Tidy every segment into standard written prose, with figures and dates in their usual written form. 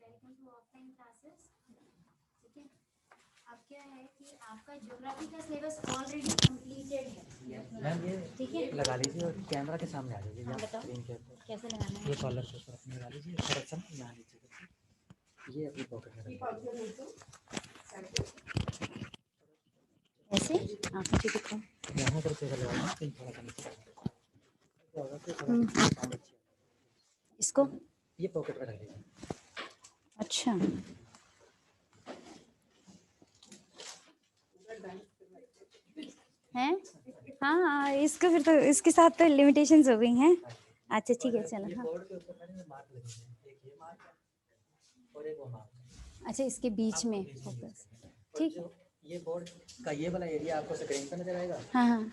Welcome to offline classes. ठीक है, अब क्या है कि आपका ज्योग्राफी का सिलेबस ऑलरेडी कंप्लीटेड है। मैम ये ठीक है, लगा लीजिए और कैमरा के सामने आ जाइए। हाँ, बताओ स्क्रीन के ऊपर कैसे लगाना है। ये कॉलर के ऊपर अपने लगा लीजिए, थोड़ा सा यहाँ लीजिए, ये अपनी पॉकेट में रख ऐसे आप मुझे दिखाओ। यहाँ पर से लगाना, फिर थोड़ा सा नीचे इसको ये पॉकेट में रख लीजिए। अच्छा, हैं? हाँ हाँ, इसको फिर तो इसके साथ तो लिमिटेशंस हो गई हैं। अच्छा ठीक है, चलो। हाँ, बोर्ड के ऊपर मैंने मार्क लगे हैं, एक ये मार्क है और एक वो मार्क है। अच्छा, इसके बीच में फोकस। ठीक है, ये बोर्ड का ये वाला एरिया आपको स्क्रीन पर नजर आएगा। हाँ हाँ,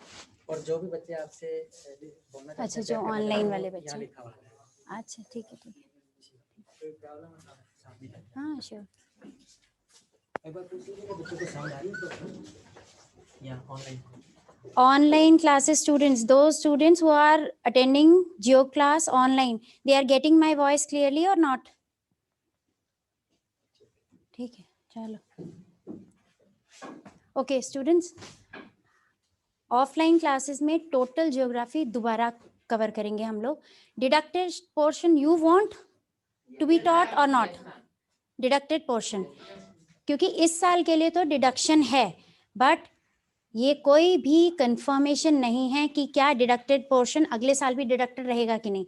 और जो भी बच्चे आपसे बोलना चाहते हैं, अच्छा, जो ऑनलाइन वाले बच्चे। यहाँ लिखा हुआ है। अच्छा ठीक है, ठीक है, कोई प्रॉब्लम है तो सामने जाइए। हाँ श्योर। एक बार पूछ लीजिएगा बच्चों को साउंड आ रही है तो यहाँ online Online classes students, those students who are attending geo class online, they are getting my voice clearly or not? ठीक है, चलो। ओके स्टूडेंट्स, ऑफलाइन क्लासेस में टोटल ज्योग्राफी दोबारा कवर करेंगे हम लोग। Deducted portion you want to be taught और not? Deducted portion, क्योंकि इस साल के लिए तो डिडक्शन है, बट ये कोई भी कंफर्मेशन नहीं है कि क्या डिडक्टेड पोर्शन अगले साल भी डिडक्टेड रहेगा कि नहीं,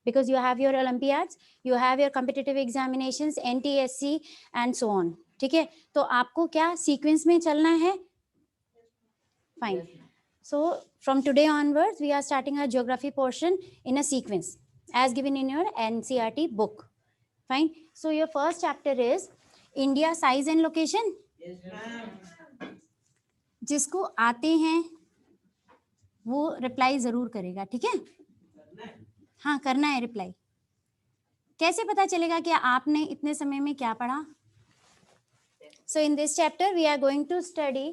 because you have your Olympiads, you have your competitive examinations, NTSC and so on. ठीक है, तो आपको क्या सीक्वेंस में चलना है? Fine. So from today onwards, we are starting our geography portion in a sequence as given in your NCERT book. Fine. So your first chapter is India size and location. जिसको आते हैं वो reply जरूर करेगा, ठीक है? हाँ, करना है रिप्लाई। कैसे पता चलेगा कि आपने इतने समय में क्या पढ़ा? So in this chapter we are going to study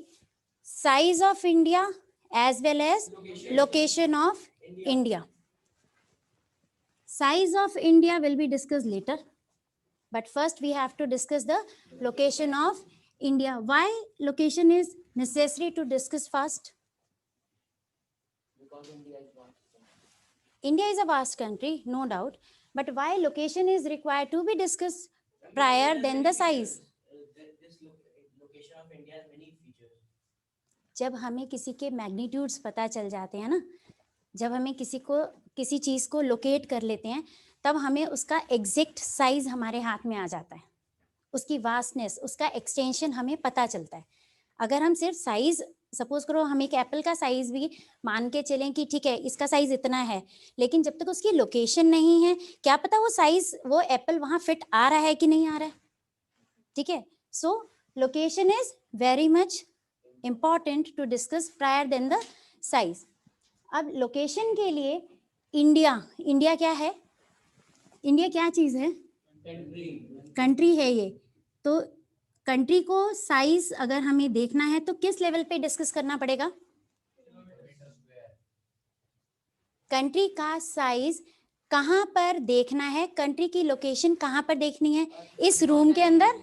size of India as well as location of India. Size of India will be discussed later, but first we have to discuss the location of India. Why location is necessary to discuss first? because India is one. India is a vast country, no doubt, but why location is required to be discussed prior than the size? This location of India has many features. जब हमें किसी के magnitudes पता चल जाते हैं ना, जब हमें किसी चीज को लोकेट कर लेते हैं, तब हमें उसका एग्जैक्ट साइज हमारे हाथ में आ जाता है, उसकी वास्टनेस, उसका एक्सटेंशन हमें पता चलता है। अगर हम सिर्फ साइज, सपोज करो हम एक एप्पल का साइज भी मान के चलें कि ठीक है इसका साइज इतना है, लेकिन जब तक उसकी लोकेशन नहीं है, क्या पता वो साइज, वो एप्पल वहां फिट आ रहा है कि नहीं आ रहा है। ठीक है, so location is very much important to discuss prior then the size. अब लोकेशन के लिए इंडिया क्या है? इंडिया क्या चीज है? कंट्री है ये। तो कंट्री को साइज अगर हमें देखना है तो किस लेवल पे डिस्कस करना पड़ेगा? कंट्री का साइज कहां पर देखना है, कंट्री की लोकेशन कहां पर देखनी है? इस रूम के अंदर,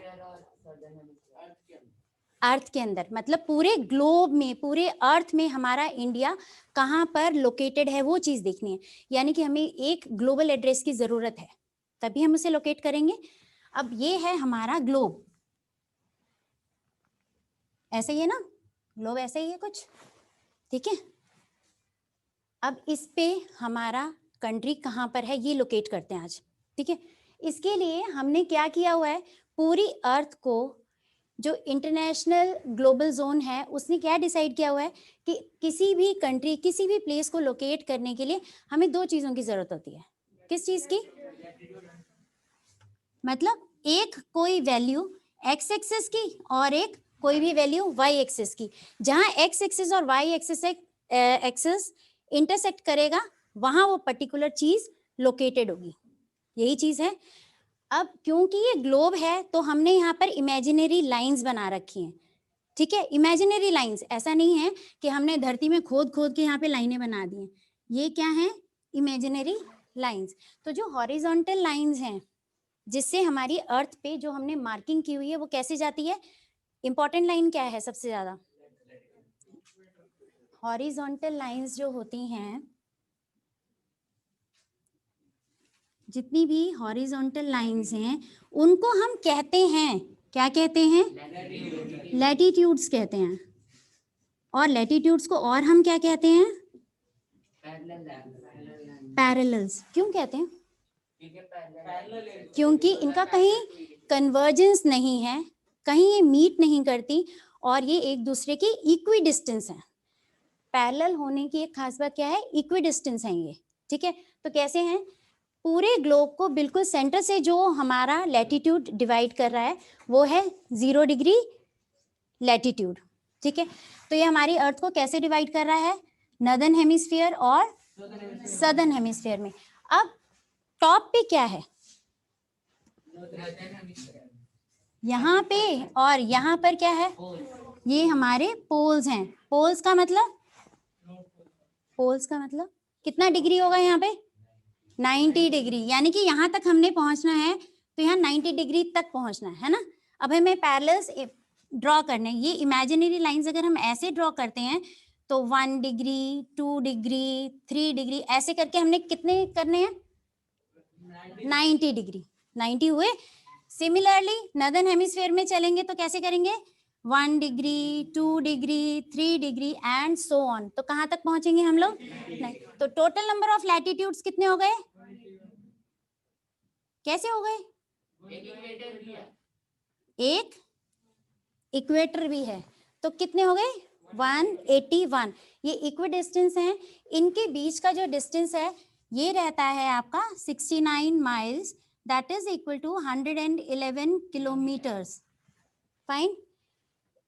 अर्थ के अंदर, मतलब पूरे ग्लोब में, पूरे अर्थ में हमारा इंडिया कहाँ पर लोकेटेड है वो चीज देखनी है। यानी कि हमें एक ग्लोबल एड्रेस की जरूरत है, तभी हम उसे लोकेट करेंगे। अब ये है हमारा ग्लोब, ऐसे ही है ना, ग्लोब ऐसे ही है कुछ, ठीक है। अब इस पे हमारा कंट्री कहाँ पर है ये लोकेट करते हैं आज, ठीक है। इसके लिए हमने क्या किया हुआ है, पूरी अर्थ को, जो इंटरनेशनल ग्लोबल जोन है उसने क्या डिसाइड किया हुआ है कि किसी भी कंट्री, किसी भी प्लेस को लोकेट करने के लिए हमें दो चीजों की जरूरत होती है। किस चीज की? मतलब एक कोई वैल्यू एक्स एक्सिस की और एक कोई भी वैल्यू वाई एक्सिस की। जहां एक्स एक्सिस और वाई एक्सिस इंटरसेक्ट करेगा वहां वो पर्टिकुलर चीज लोकेटेड होगी, यही चीज है। अब क्योंकि ये ग्लोब है तो हमने यहाँ पर इमेजिनरी लाइंस बना रखी हैं, ठीक है। इमेजिनरी लाइंस, ऐसा नहीं है कि हमने धरती में खोद खोद के यहाँ पे लाइनें बना दी हैं, ये क्या है, इमेजिनरी लाइंस। तो जो हॉरिजॉन्टल लाइंस हैं जिससे हमारी अर्थ पे जो हमने मार्किंग की हुई है वो कैसे जाती है, इंपॉर्टेंट लाइन क्या है सबसे ज्यादा, हॉरिजॉन्टल लाइंस जो होती हैं, जितनी भी हॉरिजॉन्टल लाइंस हैं उनको हम कहते हैं, क्या कहते हैं, लैटिट्यूड्स कहते हैं। और लैटिट्यूड्स को और हम क्या कहते हैं, पैरेलल्स। क्यों कहते हैं? क्योंकि इनका कहीं कन्वर्जेंस नहीं है, कहीं ये मीट नहीं करती और ये एक दूसरे की इक्वी डिस्टेंस है। पैरेलल होने की एक खास बात क्या है, इक्वी डिस्टेंस है ये, ठीक है। तो कैसे हैं, पूरे ग्लोब को बिल्कुल सेंटर से जो हमारा लैटिट्यूड डिवाइड कर रहा है वो है 0 डिग्री लैटिट्यूड, ठीक है। तो ये हमारी अर्थ को कैसे डिवाइड कर रहा है, नॉर्दर्न हेमिस्फीयर और सदर्न हेमिस्फीयर में। अब टॉप पे क्या है, यहाँ पे और यहाँ पर क्या है, ये हमारे पोल्स हैं। पोल्स का मतलब, पोल्स का मतलब कितना डिग्री होगा यहाँ पे, 90 डिग्री। यानी कि यहाँ तक हमने पहुंचना है तो यहाँ 90 डिग्री तक पहुंचना है ना। अब हमें पैरेलल्स ड्रॉ करने, ये इमेजिनरी लाइंस अगर हम ऐसे ड्रॉ करते हैं तो 1 डिग्री, 2 डिग्री, 3 डिग्री, ऐसे करके हमने कितने करने हैं, 90 डिग्री, 90 हुए। सिमिलरली नॉर्दर्न हेमिस्फीयर में चलेंगे तो कैसे करेंगे, 1 degree, 2 degree, 3 degree and so on. तो कहाँ तक पहुंचेंगे हम लोग, नहीं। तो टोटल नंबर ऑफ लैटिट्यूड्स कितने हो गए, कैसे हो गए, एक इक्वेटर भी है, तो कितने हो गए, 181। ये इक्वी डिस्टेंस है, इनके बीच का जो डिस्टेंस है ये रहता है आपका 69 miles, that is equal to 111 kilometres. Fine.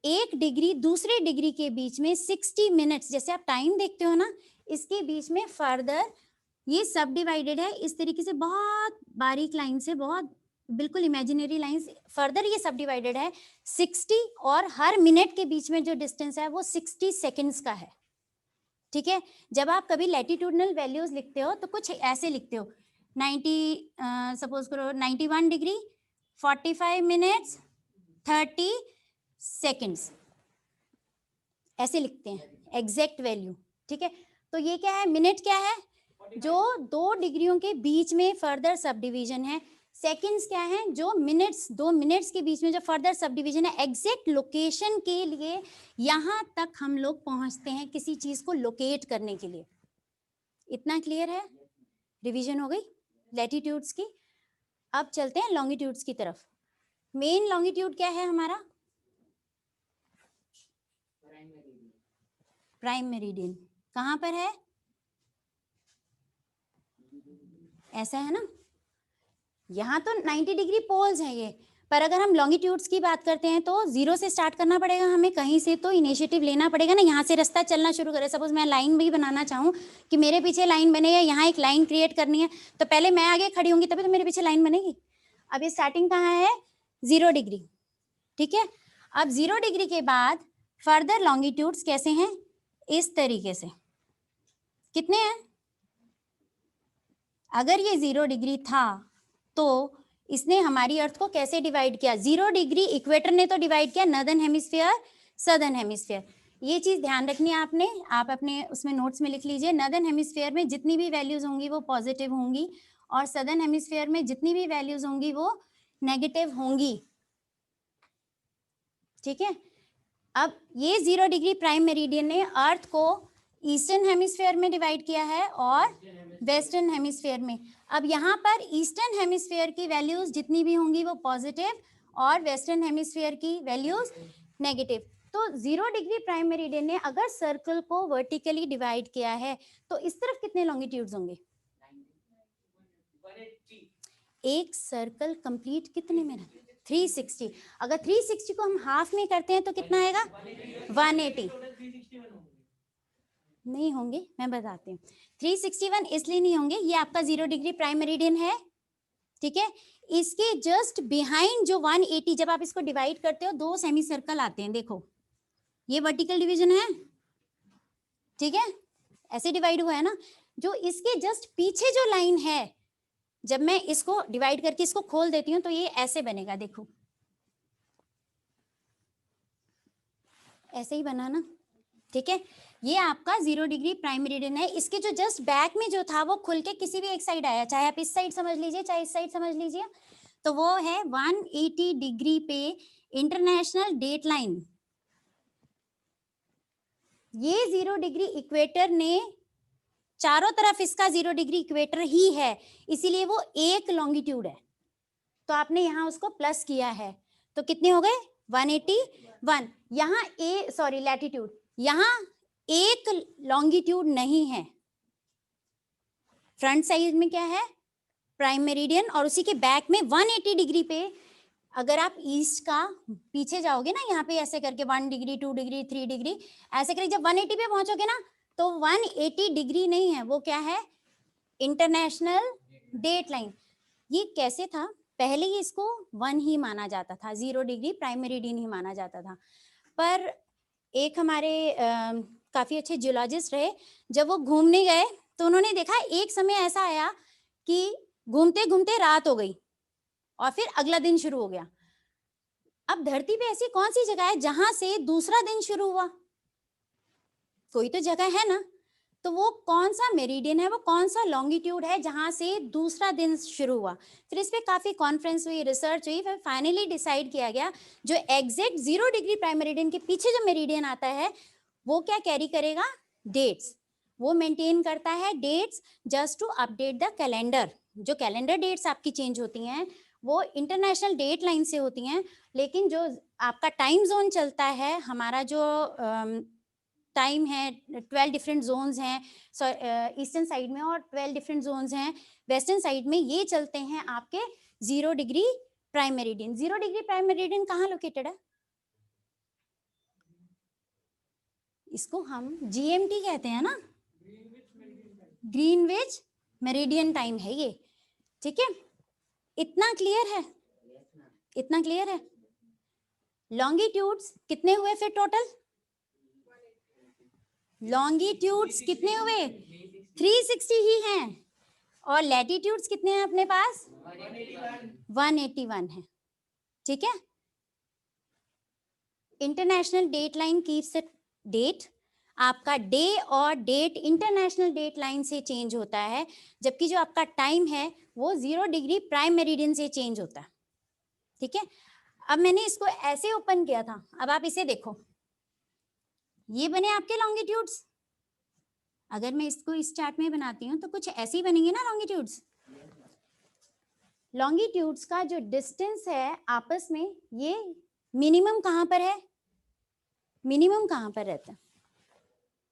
एक डिग्री दूसरे डिग्री के बीच में 60 मिनट्स, जैसे आप टाइम देखते हो ना, इसके बीच में फर्दर ये सब डिवाइडेड है इस तरीके से, बहुत बारीक लाइन से, बहुत बिल्कुल इमेजिनरी लाइंस, फर्दर ये सब डिवाइडेड है 60, और हर मिनट के बीच में जो डिस्टेंस है वो 60 सेकेंड्स का है, ठीक है। जब आप कभी लैटिट्यूडनल वैल्यूज लिखते हो तो कुछ ऐसे लिखते हो, 90 सपोज करो 91 डिग्री 45 मिनट्स 30 सेकेंड्स, ऐसे लिखते हैं एग्जैक्ट वैल्यू, ठीक है। तो ये क्या है, मिनट क्या है, जो 2 डिग्रियों के बीच में फर्दर सब डिवीजन है। सेकेंड्स क्या है, जो मिनट्स, 2 मिनट्स के बीच में जो फर्दर सब डिवीजन है। एग्जैक्ट लोकेशन के लिए यहां तक हम लोग पहुंचते हैं किसी चीज को लोकेट करने के लिए। इतना क्लियर है, रिवीजन हो गई लैटिट्यूड्स की। अब चलते हैं लॉन्गिट्यूड्स की तरफ। मेन लॉन्गिट्यूड क्या है हमारा, प्राइम मेरिडियन। कहां पर है, ऐसा है ना, यहाँ तो 90 डिग्री पोल्स हैं ये, पर अगर हम लॉन्गिट्यूड्स की बात करते हैं तो 0 से स्टार्ट करना पड़ेगा हमें, कहीं से तो इनिशिएटिव लेना पड़ेगा ना, यहाँ से रास्ता चलना शुरू करें। सपोज मैं लाइन भी बनाना चाहूँ कि मेरे पीछे लाइन बने, या यहाँ एक लाइन क्रिएट करनी है, तो पहले मैं आगे खड़ी होंगी तभी तो मेरे पीछे लाइन बनेगी। अब ये स्टार्टिंग कहाँ है, 0 डिग्री, ठीक है। अब 0 डिग्री के बाद फर्दर लॉन्गिट्यूड्स कैसे हैं, इस तरीके से। कितने हैं, अगर ये 0 डिग्री था तो इसने हमारी अर्थ को कैसे डिवाइड किया, 0 डिग्री इक्वेटर ने तो डिवाइड किया नॉर्दर्न हेमिस्फीयर सदर्न हेमिस्फीयर। ये चीज ध्यान रखनी है आपने, आप अपने उसमें नोट्स में लिख लीजिए। नॉर्दर्न हेमिस्फीयर में जितनी भी वैल्यूज होंगी वो पॉजिटिव होंगी और सदर्न हेमिस्फीयर में जितनी भी वैल्यूज होंगी वो नेगेटिव होंगी। ठीक है, अब ये 0 डिग्री प्राइम मेरिडियन ने अर्थ को ईस्टर्न हेमिस्फीयर में डिवाइड किया है और वेस्टर्न हेमिस्फीयर में। अब यहाँ पर ईस्टर्न हेमिस्फीयर की वैल्यूज जितनी भी होंगी वो पॉजिटिव और वेस्टर्न हेमिस्फीयर की वैल्यूज नेगेटिव। तो 0 डिग्री प्राइम मेरिडियन ने अगर सर्कल को वर्टिकली डिवाइड किया है तो इस तरफ कितने लॉन्गिट्यूड्स होंगे? एक सर्कल कंप्लीट कितने में? 360। अगर 360 को हम हाफ में करते हैं तो कितना आएगा? 180 नहीं होंगे, मैं बताती हूँ। 361 इसलिए नहीं होंगे, ये आपका 0 डिग्री प्राइम मेरिडियन है, ठीक है। इसके जस्ट बिहाइंड जो 180, जब आप इसको डिवाइड करते हो 2 सेमी सर्कल आते हैं, देखो ये वर्टिकल डिवीजन है, ठीक है, ऐसे डिवाइड हुआ है ना। जो इसके जस्ट पीछे जो लाइन है, जब मैं इसको डिवाइड करके इसको खोल देती हूँ तो ये ऐसे बनेगा, देखो ऐसे ही बना ना, ठीक है। ये आपका 0 डिग्री प्राइम मेरिडियन है। इसके जो जस्ट बैक में जो था वो खुल के किसी भी एक साइड आया, चाहे आप इस साइड समझ लीजिए चाहे इस साइड समझ लीजिए, तो वो है 180 डिग्री पे इंटरनेशनल डेट लाइन। ये 0 डिग्री इक्वेटर ने चारों तरफ इसका 0 डिग्री इक्वेटर ही है, इसीलिए वो एक लॉन्गिट्यूड है। तो आपने यहाँ उसको प्लस किया है तो कितने हो गए? 181। यहाँ लैटिट्यूड, यहाँ एक लॉन्गिट्यूड नहीं है। फ्रंट साइड में क्या है? प्राइम मेरिडियन, और उसी के बैक में 180 डिग्री पे अगर आप ईस्ट का पीछे जाओगे ना, यहाँ पे ऐसे करके 1 डिग्री 2 डिग्री 3 डिग्री ऐसे करके जब 180 पे पहुंचोगे ना तो 180 डिग्री नहीं है, वो क्या है? International date line. ये कैसे था? पहले ही इसको 1 ही माना जाता था, 0 डिग्री प्राइम मेरिडियन ही माना जाता था। पर एक हमारे काफी अच्छे जियोलॉजिस्ट रहे, जब वो घूमने गए तो उन्होंने देखा एक समय ऐसा आया कि घूमते घूमते रात हो गई और फिर अगला दिन शुरू हो गया। अब धरती पे ऐसी कौन सी जगह है जहां से दूसरा दिन शुरू हुआ? कोई तो जगह है ना, तो वो कौन सा मेरिडियन है, वो कौन सा लॉन्गिट्यूड है जहां से दूसरा दिन शुरू हुआ? फिर इस पे काफी कॉन्फ्रेंस हुई, रिसर्च हुई, फिर फाइनली डिसाइड किया गया जो एग्जैक्ट 0 डिग्री प्राइम मेरिडियन के पीछे जो मेरिडियन आता है वो क्या कैरी करेगा? डेट्स। वो मेंटेन करता है dates just to update the calendar. जो कैलेंडर डेट्स आपकी चेंज होती हैं वो इंटरनेशनल डेट लाइन से होती हैं, लेकिन जो आपका टाइम जोन चलता है, हमारा जो टाइम है, 12 डिफरेंट जोन्स हैं ईस्टर्न साइड में और 12 डिफरेंट जोन्स हैं वेस्टर्न साइड में, ये चलते हैं आपके 0 degree prime meridian. 0 degree prime meridian कहाँ लोकेटेड है? इसको हम GMT कहते हैं ना, ग्रीनविच मेरिडियन टाइम है ये, ठीक है। इतना क्लियर है? इतना क्लियर है? लॉन्गिट्यूड्स कितने हुए फिर टोटल? लॉन्गिट्यूड्स कितने हुए? 360 ही हैं, और लैटिट्यूड्स कितने हैं अपने पास? 181 है, ठीक है। International date line keeps the date. आपका डे और डेट इंटरनेशनल डेट लाइन से चेंज होता है, जबकि जो आपका टाइम है वो 0 डिग्री प्राइम मेरिडियन से चेंज होता है, ठीक है। अब मैंने इसको ऐसे ओपन किया था, अब आप इसे देखो, ये बने आपके लॉन्गिट्यूड्स। अगर मैं इसको इस चार्ट में बनाती हूँ तो कुछ ऐसे ही बनेंगे ना लॉन्गिट्यूड्स। लॉन्गिट्यूड्स का जो डिस्टेंस है आपस में, ये मिनिमम कहाँ पर है? मिनिमम कहाँ पर रहता है?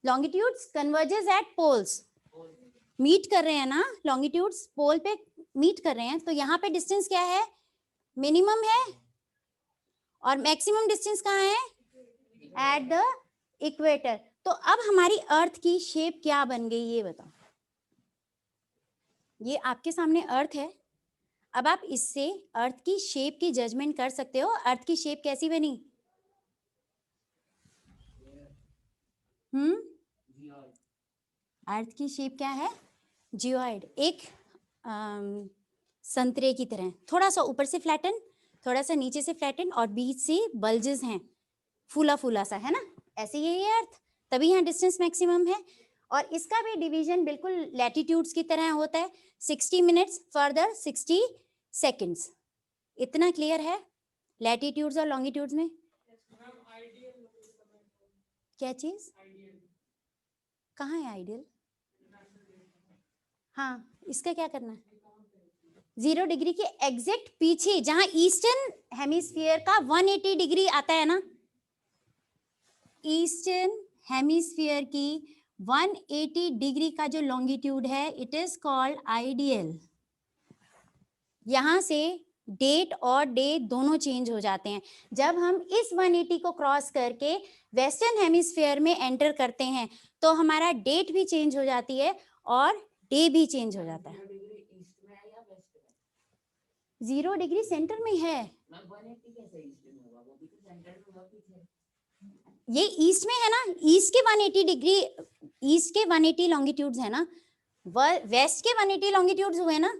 Longitudes converges at poles, meet कर रहे हैं ना, लॉन्गिट्यूड्स पोल पे मीट कर रहे हैं, तो यहाँ पे डिस्टेंस क्या है? मिनिमम है, और मैक्सिमम डिस्टेंस कहाँ है? At the equator. तो अब हमारी अर्थ की शेप क्या बन गई ये बताओ। ये आपके सामने अर्थ है, अब आप इससे अर्थ की शेप की जजमेंट कर सकते हो। अर्थ की शेप कैसी बनी? अर्थ की शेप क्या है? जियोइड। एक संतरे की तरह, थोड़ा सा ऊपर से फ्लैटन, थोड़ा सा नीचे से फ्लैटन और बीच से बल्जेस हैं, फूला फूला सा, है ना, ऐसे यही है अर्थ, तभी यहाँ डिस्टेंस मैक्सिमम है। और इसका भी डिवीजन बिल्कुल लैटिट्यूड्स की तरह होता है, 60 मिनट्स फर्दर 60 सेकंड्स। इतना क्लियर है लैटिट्यूड्स और लॉन्गिट्यूड्स में? क्या चीज? कहाँ है आइडियल? हाँ, इसका क्या करना है? 0 डिग्री के एग्जैक्ट पीछे, जहां ईस्टर्न हेमिस्फीयर का 180 डिग्री आता है ना, ईस्टर्न हेमिस्फीयर की 180 डिग्री का जो लॉन्गिट्यूड है, इट इज कॉल्ड आइडियल। यहां से डेट और डे दोनों चेंज हो जाते हैं। जब हम इस 180 को क्रॉस करके वेस्टर्न हेमिस्फीयर में एंटर करते हैं तो हमारा डेट भी चेंज हो जाती है और डे भी चेंज हो जाता है। 0 डिग्री सेंटर में है, ये ईस्ट में है ना, ईस्ट के 180 डिग्री, ईस्ट के 180 लॉन्गिट्यूड्स है ना, वेस्ट के 180 लॉन्गिट्यूड्स हुए ना,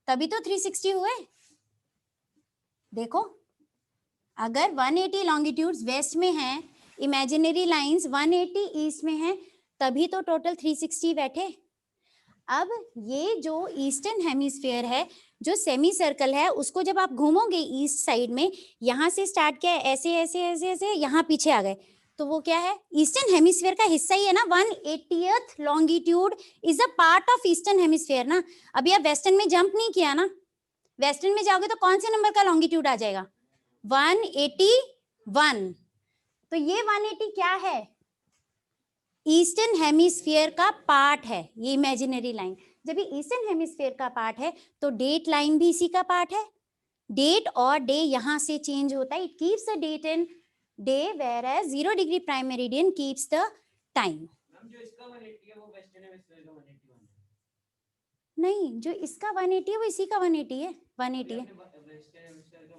तभी तो 360 हुए। देखो, अगर 180 लॉन्गिट्यूड्स वेस्ट में हैं, इमेजिनरी लाइंस 180 ईस्ट में हैं, तभी तो टोटल 360 बैठे। अब ये जो ईस्टर्न हेमिस्फीयर है, जो सेमी सर्कल है, उसको जब आप घूमोगे ईस्ट साइड में, यहाँ से स्टार्ट किया ऐसे ऐसे ऐसे ऐसे, यहाँ पीछे आ गए, तो वो क्या है? ईस्टर्न हेमिस्फीयर का हिस्सा ही है ना। 180th longitude is a part of eastern hemisphere ना। अभी आप वेस्टर्न में जंप नहीं किया ना, वेस्टर्न में जाओगे तो कौन से नंबर का लॉन्गिट्यूड आ जाएगा? 181। तो ये 180 क्या है? ईस्टर्न हेमिस्फीयर का पार्ट है, ये इमेजिनरी लाइन। जब ये ईस्टर्न हेमिस्फीयर का पार्ट है तो डेट लाइन भी इसी का पार्ट है। डेट और डे यहां से चेंज होता है, it keeps the date in day, whereas 0 degree prime meridian keeps the time. जो इसका 180 है वो वेस्टर्न हेमिस्फीयर का 181 है। नहीं, जो इसका 180 है वो इसी का 180 है, 180 है।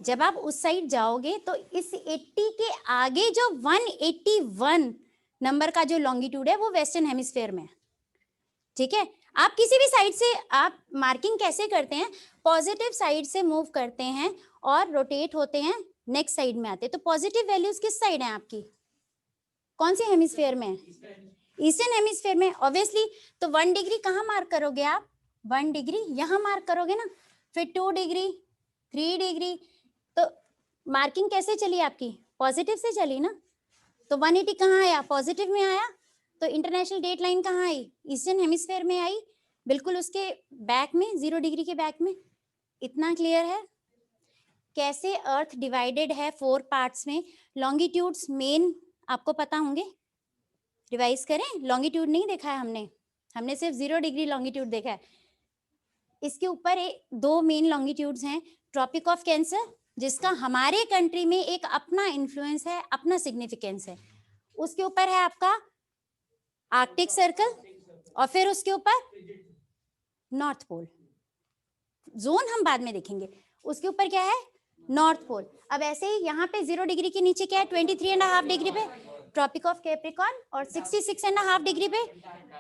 जब आप उस साइड जाओगे तो इस 80 के आगे जो 181 नंबर का जो लॉन्गिट्यूड है वो वेस्टर्न हेमिस्फीयर में है। ठीक है, आप किसी भी साइड से आप मार्किंग कैसे करते हैं? पॉजिटिव साइड से मूव करते हैं और रोटेट होते हैं, नेक्स्ट साइड में आते हैं। तो पॉजिटिव वैल्यूज किस साइड है आपकी? कौन सी हेमिस्फीयर में है? ईस्टर्न हेमिस्फीयर में, ऑब्वियसली। तो 1 डिग्री कहाँ मार्क करोगे आप? 1 डिग्री यहाँ मार्क करोगे ना, फिर 2 डिग्री, 3 डिग्री। तो मार्किंग कैसे चली आपकी? पॉजिटिव से चली ना। तो 180 कहाँ आया? पॉजिटिव में आया। तो इंटरनेशनल डेट लाइन कहाँ आई? ईस्टर्न हेमिस्फीयर में आई, बिल्कुल उसके बैक में, 0 डिग्री के बैक में। इतना क्लियर है कैसे अर्थ डिवाइडेड है 4 पार्ट्स में? लॉन्गिट्यूड्स मेन आपको पता होंगे, रिवाइज करें। लॉन्गिट्यूड नहीं देखा है हमने सिर्फ 0 डिग्री लॉन्गिट्यूड देखा है। इसके ऊपर 2 मेन लॉन्गिट्यूड्स हैं। ट्रॉपिक ऑफ कैंसर, जिसका हमारे कंट्री में एक अपना इन्फ्लुएंस है, अपना सिग्निफिकेंस है। उसके ऊपर है आपका आर्कटिक सर्कल, और फिर उसके ऊपर नॉर्थ पोल। जोन हम बाद में देखेंगे। उसके ऊपर क्या है? North pole. अब ऐसे ही यहाँ पे 0 डिग्री के नीचे क्या है? 23.5 डिग्री पे ट्रॉपिक ऑफ कैप्रिकॉर्न, और 66.5 डिग्री पे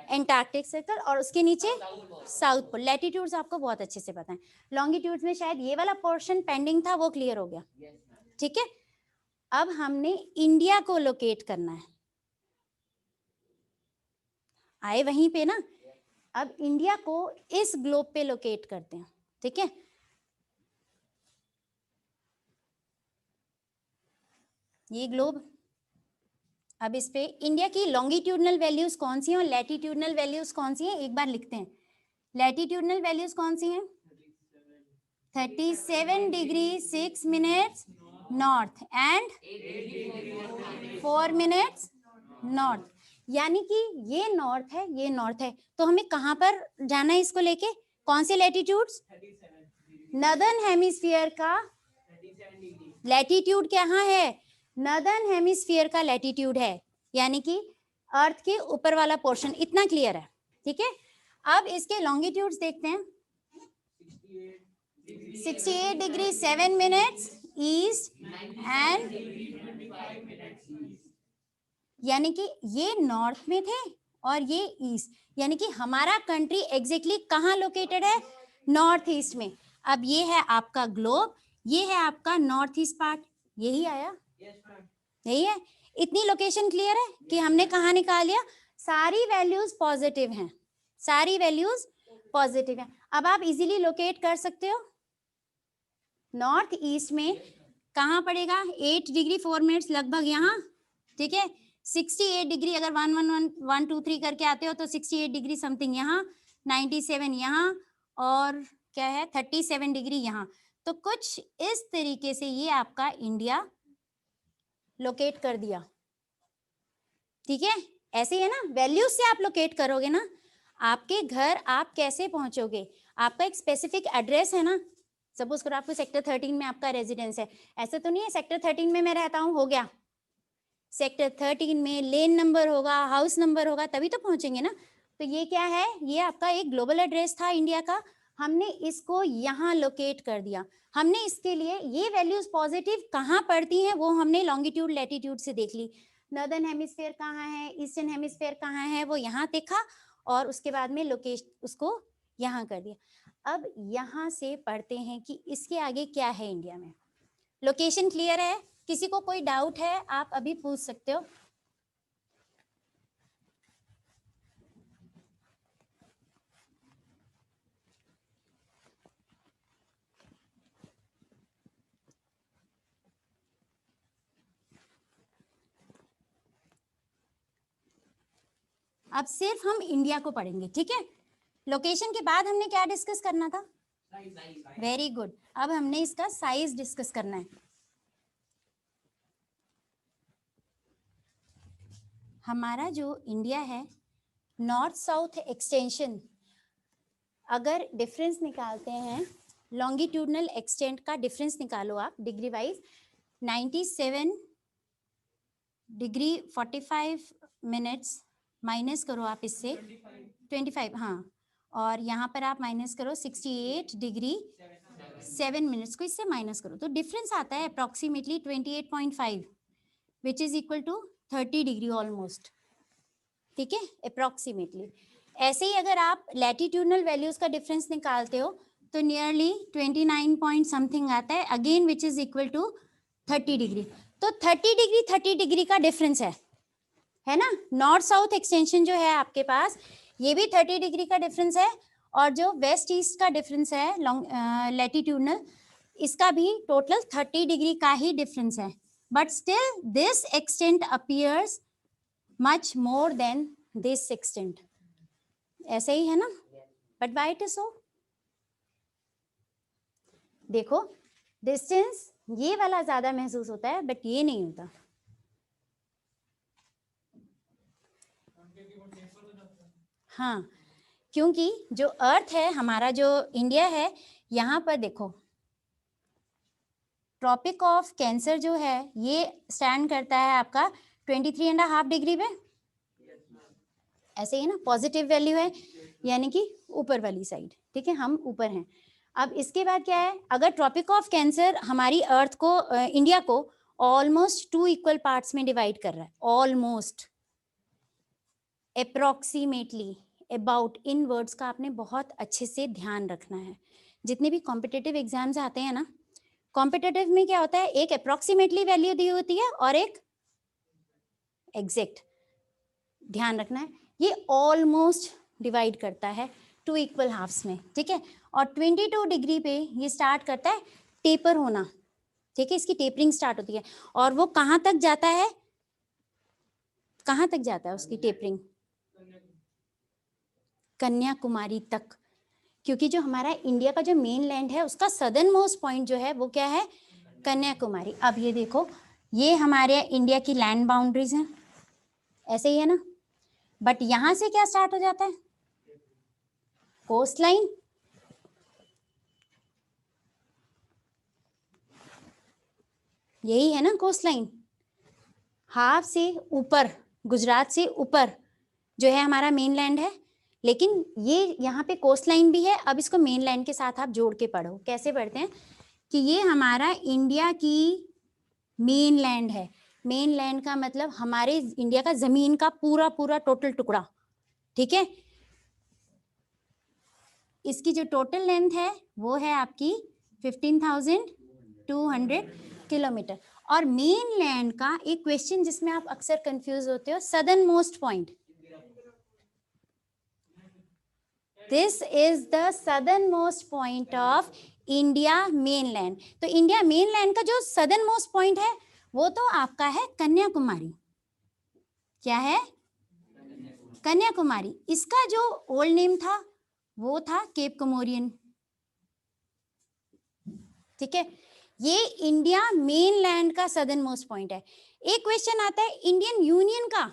एंटार्क्टिक सर्कल, और उसके नीचे साउथ पोल। लैटिट्यूड्स आपको बहुत अच्छे से पता है। लॉन्गिट्यूड्स में शायद ये वाला पोर्शन पेंडिंग था, वो क्लियर हो गया। ठीक है, अब हमने इंडिया को लोकेट करना है। आए वहीं पे ना। अब इंडिया को इस ग्लोब पे लोकेट करते हैं। ठीक है, ये ग्लोब। अब इस पे इंडिया की लॉन्गिट्यूडनल वैल्यूज कौन सी हैं और लैटिट्यूडनल वैल्यूज कौन सी हैं, एक बार लिखते हैं। लैटिट्यूडनल वैल्यूज कौन सी हैं? 37 degree 6 minutes north and 4 minutes north. यानी कि ये नॉर्थ है, ये नॉर्थ है। तो हमें कहां पर जाना है इसको लेके? कौन से लैटिट्यूड्स? नदर्न हेमिस्फीयर का लैटिट्यूड कहाँ है? नदर्न हेमिस्फीयर का लैटिट्यूड है, यानी कि अर्थ के ऊपर वाला पोर्शन। इतना क्लियर है? ठीक है, अब इसके लॉन्गिट्यूड्स देखते हैं। 68 डिग्री 7 मिनट्स ईस्ट एंड, यानी कि ये नॉर्थ में थे और ये ईस्ट, यानी कि हमारा कंट्री एग्जैक्टली कहाँ लोकेटेड है? नॉर्थ ईस्ट में। अब ये है आपका ग्लोब, ये है आपका नॉर्थ ईस्ट पार्ट, यही आया, यही है। इतनी लोकेशन क्लियर है कि हमने कहाँ निकाल लिया, सारी वैल्यूज पॉजिटिव हैं, सारी वैल्यूज पॉजिटिव हैं। अब आप इजीली लोकेट कर सकते हो, नॉर्थ ईस्ट में कहाँ पड़ेगा, 8 डिग्री 4 मिनट्स लगभग यहाँ, ठीक है। 68 डिग्री अगर 1 1 1 1 2 3 करके आते हो तो 68 डिग्री समथिंग यहाँ, 97 यहाँ, और क्या है 37 डिग्री यहाँ। तो कुछ इस तरीके से ये आपका इंडिया लोकेट कर दिया, ठीक है। ऐसे ही है ना, वैल्यूज से आप लोकेट करोगे ना, आपके घर आप कैसे पहुंचोगे, आपका एक स्पेसिफिक एड्रेस है ना। सपोज करो आपको सेक्टर 13 में आपका रेजिडेंस है, ऐसे तो नहीं है सेक्टर 13 में मैं रहता हूँ हो गया, सेक्टर 13 में लेन नंबर होगा, हाउस नंबर होगा, तभी तो पहुंचेंगे ना। तो ये क्या है, ये आपका एक ग्लोबल एड्रेस था इंडिया का, हमने इसको यहाँ लोकेट कर दिया। हमने इसके लिए ये वैल्यूज पॉजिटिव कहाँ पड़ती हैं वो हमने लॉन्गिट्यूड लैटिट्यूड से देख ली, नॉर्दर्न हेमिस्फेयर कहाँ है, ईस्टर्न हेमिस्फेयर कहाँ है, वो यहाँ देखा, और उसके बाद में लोकेशन उसको यहाँ कर दिया। अब यहाँ से पढ़ते हैं कि इसके आगे क्या है इंडिया में। लोकेशन क्लियर है, किसी को कोई डाउट है आप अभी पूछ सकते हो। अब सिर्फ हम इंडिया को पढ़ेंगे, ठीक है। लोकेशन के बाद हमने क्या डिस्कस करना था, वेरी गुड, अब हमने इसका साइज डिस्कस करना है। हमारा जो इंडिया है, नॉर्थ साउथ एक्सटेंशन, अगर डिफरेंस निकालते हैं, लॉन्गिट्यूडनल एक्सटेंट का डिफरेंस निकालो आप degree wise, 97 degree 45 minutes minus करो आप इससे 25, हाँ, और यहाँ पर आप माइनस करो 68 डिग्री 7 मिनट्स को इससे माइनस करो, तो डिफरेंस आता है approximately 28.5 which is equal to 30 degree almost, ठीक है, अप्रॉक्सीमेटली। ऐसे ही अगर आप लैटिट्यूडनल वैल्यूज का डिफरेंस निकालते हो तो नियरली 29 पॉइंट समथिंग आता है, again which is equal to 30 degree. तो 30 डिग्री का डिफरेंस है ना। नॉर्थ साउथ एक्सटेंशन जो है आपके पास, ये भी 30 डिग्री का डिफरेंस है, और जो वेस्ट ईस्ट का डिफरेंस है लैटिट्यूडनल, इसका भी टोटल 30 डिग्री का ही डिफरेंस है, but still this extent appears much more than this extent, ऐसे ही है ना, but why it is so. देखो डिस्टेंस ये वाला ज्यादा महसूस होता है बट ये नहीं होता, हाँ, क्योंकि जो अर्थ है हमारा, जो इंडिया है, यहाँ पर देखो ट्रॉपिक ऑफ कैंसर जो है ये स्टैंड करता है आपका 23.5 डिग्री पे, ऐसे ही ना, पॉजिटिव वैल्यू है, यानी कि ऊपर वाली साइड, ठीक है, हम ऊपर हैं। अब इसके बाद क्या है, अगर ट्रॉपिक ऑफ कैंसर हमारी अर्थ को इंडिया को ऑलमोस्ट 2 इक्वल पार्ट्स में डिवाइड कर रहा है, almost, approximately, about, in words का आपने बहुत अच्छे से ध्यान रखना है। जितने भी कॉम्पिटिटिव एग्जाम्स आते हैं ना, कॉम्पिटिटिव में क्या होता है, एक अप्रॉक्सीमेटली वैल्यू दी होती है और एक एग्जैक्ट, ध्यान रखना है, ये ऑलमोस्ट डिवाइड करता है 2 इक्वल हाफ्स में, ठीक है। और 22 डिग्री पे ये स्टार्ट करता है टेपर होना, ठीक है, इसकी टेपरिंग स्टार्ट होती है, और वो कहाँ तक जाता है, कहाँ तक जाता है उसकी टेपरिंग, कन्याकुमारी तक, क्योंकि जो हमारा इंडिया का जो मेन लैंड है उसका सदर्न मोस्ट पॉइंट जो है वो क्या है, कन्याकुमारी। अब ये देखो, ये हमारे इंडिया की लैंड बाउंड्रीज हैं, ऐसे ही है ना, बट यहां से क्या स्टार्ट हो जाता है, कोस्ट लाइन, यही है ना कोस्ट लाइन, हाफ से ऊपर, गुजरात से ऊपर जो है हमारा मेन लैंड है, लेकिन ये यहाँ पे कोस्ट लाइन भी है। अब इसको मेन लैंड के साथ आप जोड़ के पढ़ो, कैसे पढ़ते हैं कि ये हमारा इंडिया की मेन लैंड है, मेन लैंड का मतलब हमारे इंडिया का जमीन का पूरा पूरा टोटल टुकड़ा, ठीक है। इसकी जो टोटल लेंथ है वो है आपकी 15,200 किलोमीटर। और मेन लैंड का एक क्वेश्चन जिसमें आप अक्सर कंफ्यूज होते हो, southern most point, this is the southern most point of India mainland. तो इंडिया मेनलैंड का जो सदर्न मोस्ट पॉइंट है वो तो आपका है कन्याकुमारी। क्या है? कन्याकुमारी। इसका जो ओल्ड नेम था वो था केप कमोरियन। ठीक है, ये इंडिया मेनलैंड का सदर्न मोस्ट पॉइंट है। एक क्वेश्चन आता है इंडियन यूनियन का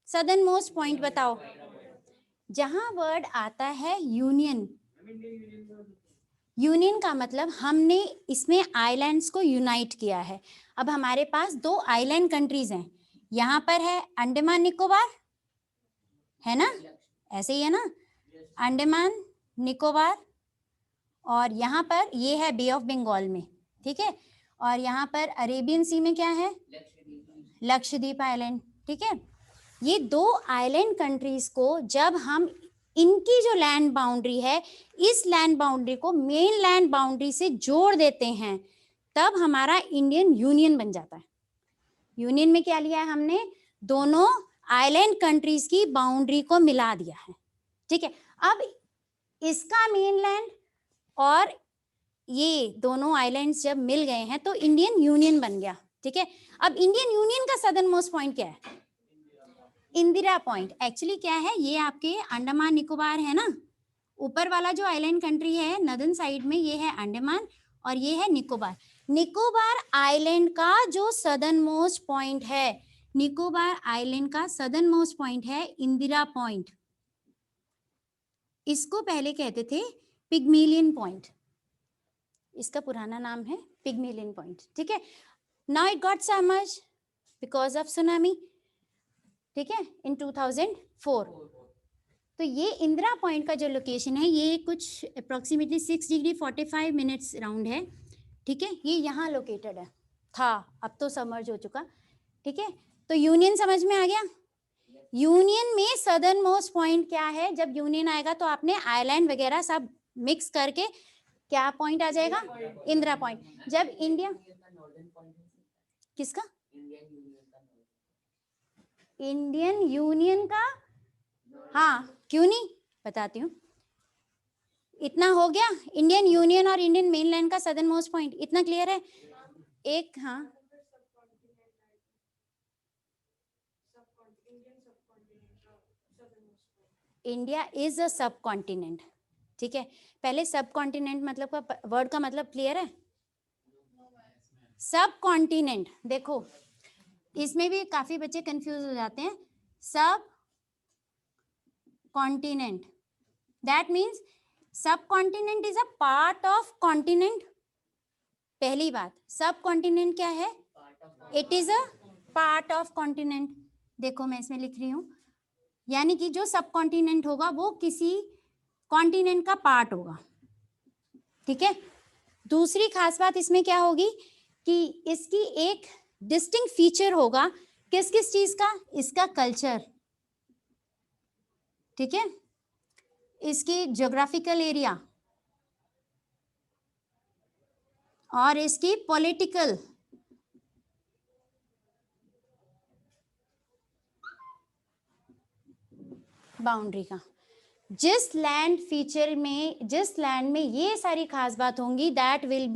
सदर्न मोस्ट पॉइंट बताओ। जहां वर्ड आता है यूनियन, यूनियन का मतलब हमने इसमें आइलैंड्स को यूनाइट किया है। अब हमारे पास 2 आइलैंड कंट्रीज हैं, यहाँ पर है अंडमान निकोबार, है ना, ऐसे ही है ना, अंडमान निकोबार, और यहाँ पर ये है बे ऑफ बंगाल में। ठीक है, और यहाँ पर अरेबियन सी में क्या है? लक्षद्वीप आइलैंड। ठीक है, ये 2 आइलैंड कंट्रीज को जब हम इनकी जो लैंड बाउंड्री है इस लैंड बाउंड्री को मेन लैंड बाउंड्री से जोड़ देते हैं, तब हमारा इंडियन यूनियन बन जाता है। यूनियन में क्या लिया है हमने? दोनों आइलैंड कंट्रीज की बाउंड्री को मिला दिया है। ठीक है, अब इसका मेन लैंड और ये दोनों आइलैंड्स जब मिल गए हैं तो इंडियन यूनियन बन गया। ठीक है, अब इंडियन यूनियन का सदर्न मोस्ट पॉइंट क्या है? इंदिरा पॉइंट। एक्चुअली क्या है, ये आपके अंडमान निकोबार है ना, ऊपर वाला जो आइलैंड कंट्री है नदर्न साइड में, ये है अंडमान और ये है निकोबार। निकोबार आइलैंड का जो सदर्न मोस्ट पॉइंट है, निकोबार आइलैंड का सदर्न मोस्ट पॉइंट है इंदिरा पॉइंट। इसको पहले कहते थे पिग्मेलियन पॉइंट, इसका पुराना नाम है पिग्मेलियन पॉइंट। ठीक है, now it got submerged because of tsunami. ठीक है, इन 2004। तो ये इंदिरा पॉइंट का जो लोकेशन है ये कुछ अप्रोक्सीमेटली 6 डिग्री 45 मिनट्स राउंड है। ठीक है, ये यहाँ लोकेटेड है, था, अब तो सबमर्ज हो चुका। ठीक है, तो यूनियन समझ में आ गया। यूनियन में सदर्न मोस्ट पॉइंट क्या है? जब यूनियन आएगा तो आपने आइलैंड वगैरह सब मिक्स करके क्या पॉइंट आ जाएगा? इंदिरा पॉइंट। जब इंडिया किसका? इंडियन यूनियन का, हाँ क्यों नहीं, बताती हूँ। इतना हो गया, इंडियन यूनियन और इंडियन मेनलैंड का सदर्न मोस्ट पॉइंट, इतना क्लियर है। एक, हाँ इंडिया इज अ सब कॉन्टिनेंट। ठीक है, पहले सब कॉन्टिनेंट मतलब का वर्ड का मतलब क्लियर है? सब कॉन्टिनेंट, देखो इसमें भी काफी बच्चे कंफ्यूज हो जाते हैं। सब कॉन्टिनेंट, दैट मीन्स सब continent is a part of continent. पहली बात, सब कॉन्टिनेंट क्या है? It is a part of continent. देखो मैं इसमें लिख रही हूं, यानी कि जो सब कॉन्टिनेंट होगा वो किसी कॉन्टिनेंट का पार्ट होगा। ठीक है, दूसरी खास बात इसमें क्या होगी कि इसकी एक डिस्टिंक्ट फीचर होगा, किस किस चीज का? इसका कल्चर। ठीक है, इसकी ज्योग्राफिकल एरिया और इसकी पॉलिटिकल बाउंड्री का। जिस लैंड फीचर में, जिस लैंड में ये सारी खास बात होंगी, that will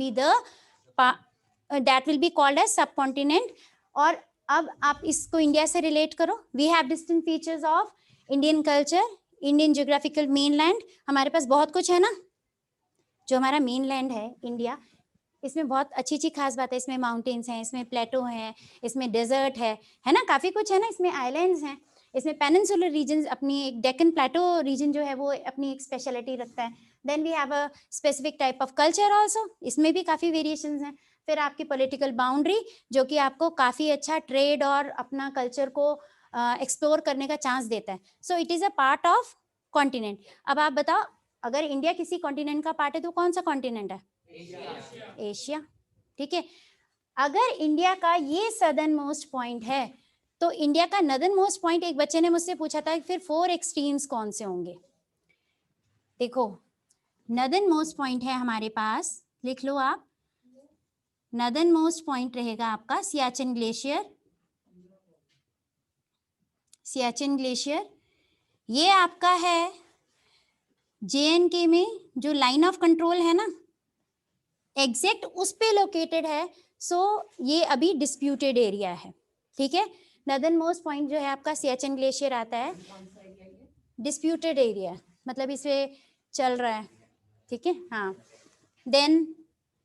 be called as subcontinent. और अब आप इसको इंडिया से रिलेट करो। We have distinct features of Indian culture, Indian geographical mainland. हमारे पास बहुत कुछ है ना, जो हमारा मेन लैंड है इंडिया, इसमें बहुत अच्छी अच्छी खास बात है। इसमें माउंटेन्स हैं, इसमें प्लेटो हैं, इसमें डेजर्ट है ना, काफी कुछ है ना। इसमें आइलैंड्स हैं, इसमें पेनिनसुलर रीजन, अपनी एक डेक्कन प्लेटो रीजन जो है वो अपनी एक स्पेशलिटी रखता है। Then we have a specific type of culture also, इसमें भी काफी वेरिएशंस हैं। फिर आपकी पॉलिटिकल बाउंड्री जो कि आपको काफी अच्छा ट्रेड और अपना कल्चर को एक्सप्लोर करने का चांस देता है। So it is a part of continent. अब आप बताओ, अगर इंडिया किसी कॉन्टिनेंट का पार्ट है तो कौन सा कॉन्टिनेंट है? एशिया। ठीक है, अगर इंडिया का ये सदर्न मोस्ट पॉइंट है तो इंडिया का नदर्न मोस्ट पॉइंट, एक बच्चे ने मुझसे पूछा था कि फिर 4 एक्सट्रीम्स कौन से होंगे। देखो नदर्न मोस्ट पॉइंट है हमारे पास, लिख लो आप, नदर्न मोस्ट पॉइंट रहेगा आपका सियाचिन ग्लेशियर। सियाचिन ग्लेशियर ये आपका है JNK में, जो लाइन ऑफ कंट्रोल है ना, एग्जैक्ट उस पे लोकेटेड है। सो ये अभी डिस्प्यूटेड एरिया है, ठीक है। नदर्न मोस्ट पॉइंट जो है आपका सियाचिन ग्लेशियर आता है, डिस्प्यूटेड एरिया, मतलब इसे चल रहा है, ठीक है। हाँ, देन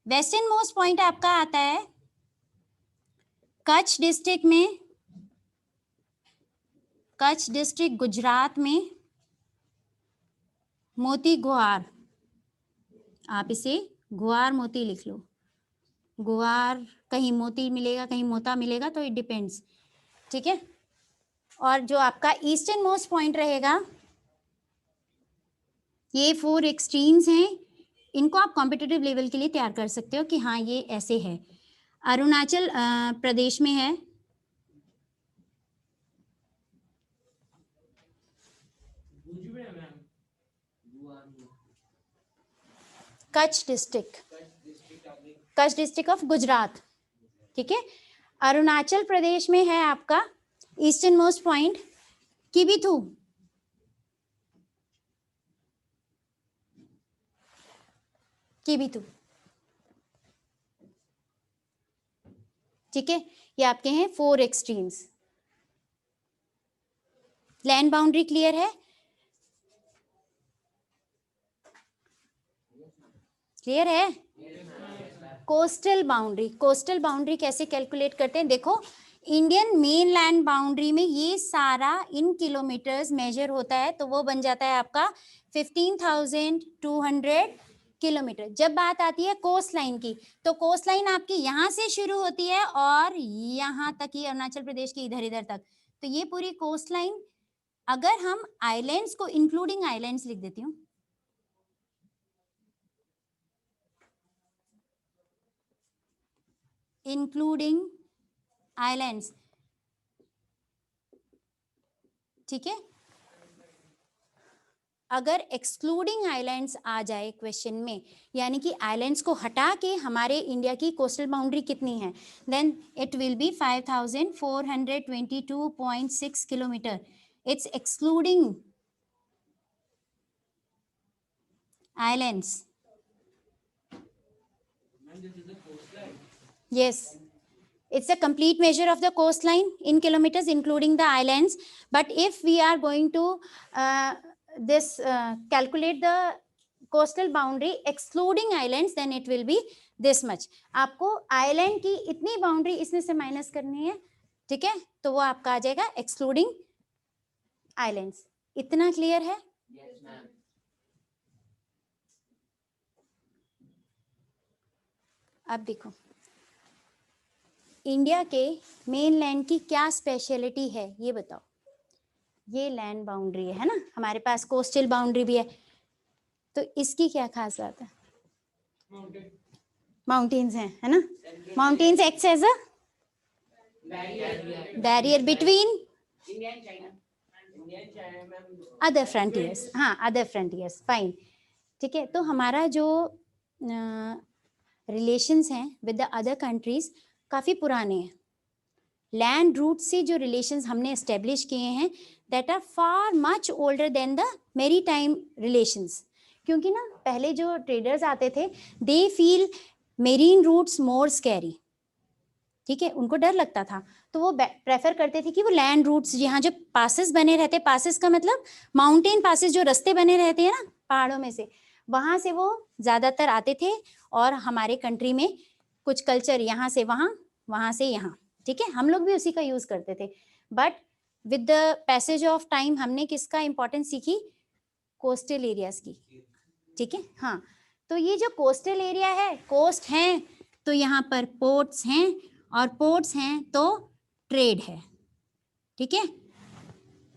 वेस्टर्न मोस्ट पॉइंट आपका आता है कच्छ डिस्ट्रिक्ट में, कच्छ डिस्ट्रिक्ट गुजरात में, मोती गुहार, आप इसे गुहार मोती लिख लो, गुहार, कहीं मोती मिलेगा कहीं मोता मिलेगा, तो इट डिपेंड्स, ठीक है। और जो आपका ईस्टर्न मोस्ट पॉइंट रहेगा, ये 4 एक्सट्रीम्स हैं, इनको आप कॉम्पिटिटिव लेवल के लिए तैयार कर सकते हो कि हाँ ये ऐसे है। अरुणाचल प्रदेश में है, Kutch district, Kutch district of Gujarat, ठीक है। अरुणाचल प्रदेश में है आपका eastern most point Kibithu, Kibithu, ठीक है। ये आपके हैं 4 एक्सट्रीम्स। लैंड बाउंड्री क्लियर है, क्लियर है। कोस्टल बाउंड्री, कोस्टल बाउंड्री कैसे कैलकुलेट करते हैं, देखो इंडियन मेन लैंड बाउंड्री में ये सारा इन किलोमीटर्स मेजर होता है, तो वो बन जाता है आपका 15,200 किलोमीटर। जब बात आती है कोस्ट लाइन की, तो कोस्ट लाइन आपकी यहाँ से शुरू होती है और यहाँ तक ही, अरुणाचल प्रदेश की इधर इधर तक, तो ये पूरी कोस्ट लाइन, अगर हम आइलैंड्स को इंक्लूडिंग आइलैंड्स लिख देती हूँ, इंक्लूडिंग आइलैंड्स, ठीक है। अगर एक्सक्लूडिंग आइलैंड्स आ जाए क्वेश्चन में, यानी कि आइलैंड्स को हटा के हमारे इंडिया की कोस्टल बाउंड्री कितनी है, then it will be 5,422.6 kilometre. It's excluding islands, yes, it's a complete measure of the coastline in kilometers including the islands. But if we are going to calculate the coastal boundary excluding islands, then it will be this much. आपको island की इतनी boundary इसमें से minus करनी है, ठीक है, तो वो आपका आ जाएगा excluding islands। इतना क्लियर है? Yes, ma'am. अब देखो इंडिया के मेन लैंड की क्या स्पेशलिटी है ये बताओ। ये लैंड बाउंड्री है ना, हमारे पास कोस्टल बाउंड्री भी है, तो इसकी क्या खास बात है? माउंटेन्स हैं, है ना। Mountains acts as a barrier between other frontiers, हाँ अदर फ्रंटियर्स, फाइन, ठीक है। तो हमारा जो रिलेशंस हैं विद द अदर कंट्रीज काफ़ी पुराने हैं। लैंड रूट से जो रिलेशंस हमने एस्टेब्लिश किए हैं that are far much older than the maritime relations, क्योंकि ना पहले जो ट्रेडर्स आते थे they feel marine routes more scary, ठीक है, उनको डर लगता था, तो वो प्रेफर करते थे कि वो लैंड रूट्स, यहाँ जो पासेस बने रहते, पासेस का मतलब माउंटेन पासेस, जो रास्ते बने रहते हैं ना पहाड़ों में से, वहाँ से वो ज़्यादातर आते थे और हमारे कंट्री में कुछ कल्चर यहाँ से वहाँ, वहाँ से यहाँ, ठीक है, हम लोग भी उसी का यूज़ करते थे। But with the passage of time हमने किसका इम्पोर्टेंस सीखी? कोस्टल एरियाज की, ठीक है। हाँ, तो ये जो कोस्टल एरिया है, कोस्ट हैं तो यहाँ पर पोर्ट्स हैं, और पोर्ट्स हैं तो ट्रेड है, ठीक है,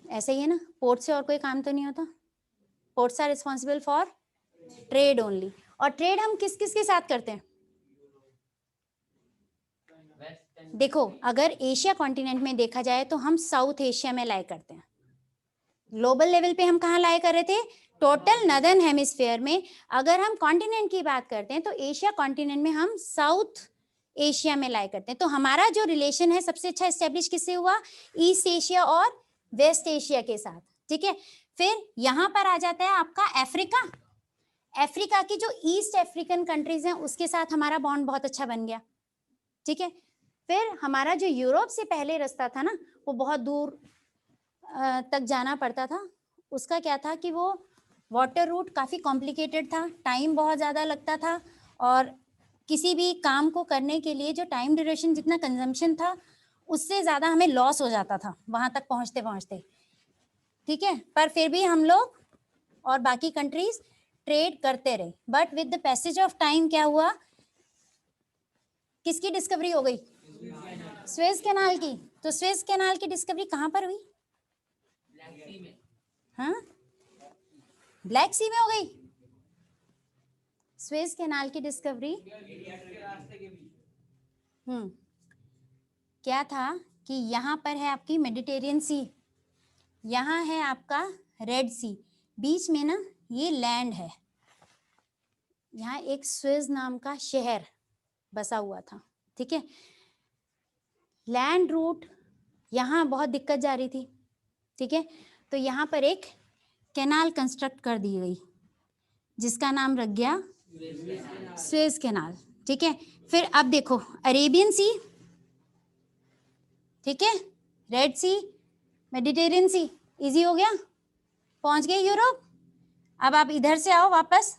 ऐसा ही है ना। पोर्ट से और कोई काम तो नहीं होता, ports are responsible for trade only. और ट्रेड हम किस किस के साथ करते हैं? देखो अगर एशिया कॉन्टिनेंट में देखा जाए तो हम साउथ एशिया में लाइक करते हैं, ग्लोबल लेवल पे हम कहाँ लाए कर रहे थे, टोटल नदर्न हेमिस्फेयर में। अगर हम कॉन्टिनेंट की बात करते हैं तो एशिया कॉन्टिनेंट में हम साउथ एशिया में लाए करते हैं। तो हमारा जो रिलेशन है सबसे अच्छा एस्टेब्लिश किससे हुआ, ईस्ट एशिया और वेस्ट एशिया के साथ, ठीक है। फिर यहाँ पर आ जाता है आपका अफ्रीका। अफ्रीका की जो ईस्ट अफ्रीकन कंट्रीज हैं उसके साथ हमारा बॉन्ड बहुत अच्छा बन गया, ठीक है। फिर हमारा जो यूरोप से पहले रास्ता था ना, वो बहुत दूर तक जाना पड़ता था। उसका क्या था कि वो वाटर रूट काफ़ी कॉम्प्लिकेटेड था, टाइम बहुत ज़्यादा लगता था, और किसी भी काम को करने के लिए जो टाइम ड्यूरेशन जितना कंजम्पशन था उससे ज़्यादा हमें लॉस हो जाता था वहाँ तक पहुँचते पहुँचते, ठीक है। पर फिर भी हम लोग और बाकी कंट्रीज ट्रेड करते रहे। But with the passage of time क्या हुआ, किसकी डिस्कवरी हो गई, स्वेज कैनाल की। तो स्वेज कैनाल की डिस्कवरी कहाँ पर हुई, हाँ, ब्लैक सी में हो गई। स्वेज कैनाल की डिस्कवरी क्या था कि यहाँ पर है आपकी मेडिटेरियन सी, यहाँ है आपका रेड सी, बीच में ना ये लैंड है। यहाँ एक स्वेज नाम का शहर बसा हुआ था, ठीक है। लैंड रूट यहाँ बहुत दिक्कत जा रही थी, ठीक है। तो यहाँ पर एक कैनाल कंस्ट्रक्ट कर दी गई जिसका नाम रख गया स्वेज कैनाल, ठीक है। फिर अब देखो अरेबियन सी, ठीक है, रेड सी, मेडिटेरियन सी, इजी हो गया, पहुंच गए यूरोप। अब आप इधर से आओ, वापस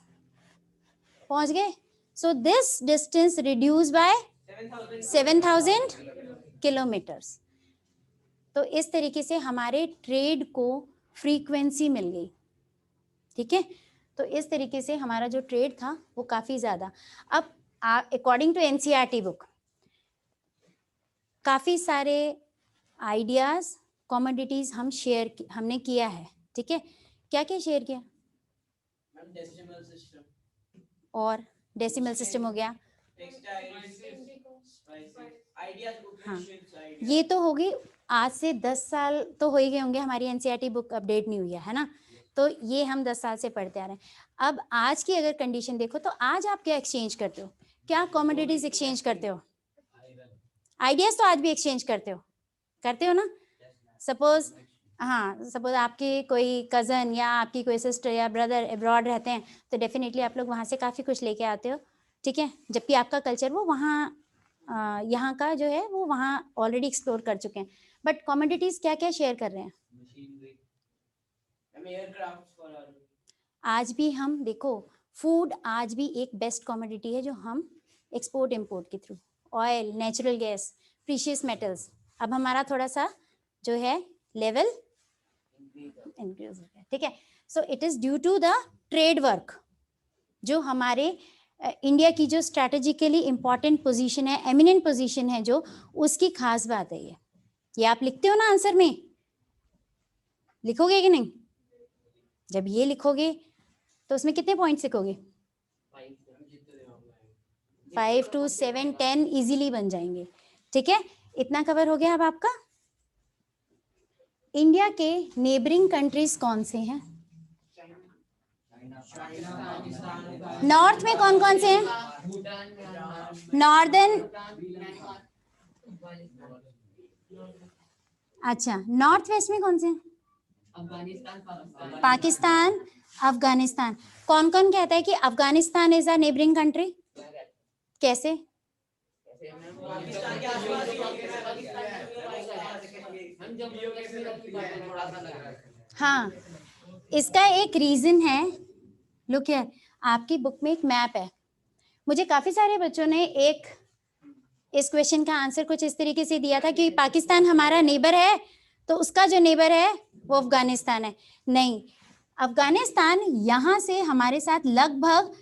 पहुंच गए। So this distance reduce by 7,000 kilometres. तो इस तरीके से हमारे ट्रेड को फ्रीक्वेंसी मिल गई, ठीक है। तो इस तरीके से हमारा जो ट्रेड था वो काफ़ी ज़्यादा। अब अकॉर्डिंग टू एनसीईआरटी बुक काफ़ी सारे आइडियाज़, कॉमोडिटीज़ हमने किया है, ठीक है। क्या क्या शेयर किया, और डेसिमल सिस्टम हो गया, हाँ, ये तो होगी। आज से 10 साल तो हो ही गए होंगे, हमारी एनसीईआरटी बुक अपडेट नहीं हुई है ना, तो ये हम 10 साल से पढ़ते आ रहे हैं। अब आज की अगर कंडीशन देखो तो आज आप क्या एक्सचेंज करते हो, क्या कॉमोडिटीज एक्सचेंज करते हो, आइडियाज तो आज भी एक्सचेंज करते हो ना। सपोज, हाँ, सपोज आपकी कोई कज़न या आपकी कोई सिस्टर या ब्रदर अब्रॉड रहते हैं तो डेफिनेटली आप लोग वहाँ से काफ़ी कुछ लेके आते हो, ठीक है। जबकि आपका कल्चर वो वहाँ यहाँ का जो है वो वहाँ ऑलरेडी एक्सप्लोर कर चुके हैं। बट कॉमोडिटीज क्या क्या शेयर कर रहे हैं आज भी। हम देखो फूड आज भी एक बेस्ट कॉमोडिटी है जो हम एक्सपोर्ट इम्पोर्ट के through, oil, natural gas, precious metals, अब हमारा थोड़ा सा जो है लेवल इंक्रीज हो गया, ठीक है। So it is due to the trade work, जो हमारे इंडिया की जो स्ट्रैटेजिकली इंपॉर्टेंट पोजीशन है, एमिनेंट पोजीशन है, जो उसकी खास बात है। ये आप लिखते हो ना आंसर में, लिखोगे कि नहीं, जब ये लिखोगे तो उसमें कितने पॉइंट्स लिखोगे, 5 to 7 10 इजीली बन जाएंगे, ठीक है। इतना कवर हो गया। अब आपका इंडिया के नेबरिंग कंट्रीज कौन से हैं, नॉर्थ में कौन कौन से हैं, नॉर्दर्न, अच्छा, नॉर्थ वेस्ट में कौन से हैं, पाकिस्तान, अफगानिस्तान। कौन कौन कहता है कि Afghanistan is a neighbouring country, कैसे, हाँ, इसका एक रीजन है, लुक हियर, आपकी बुक में एक मैप है। मुझे काफी सारे बच्चों ने इस क्वेश्चन का आंसर कुछ इस तरीके से दिया था कि पाकिस्तान हमारा नेबर है तो उसका जो नेबर है वो अफगानिस्तान है। नहीं, अफगानिस्तान यहाँ से हमारे साथ लगभग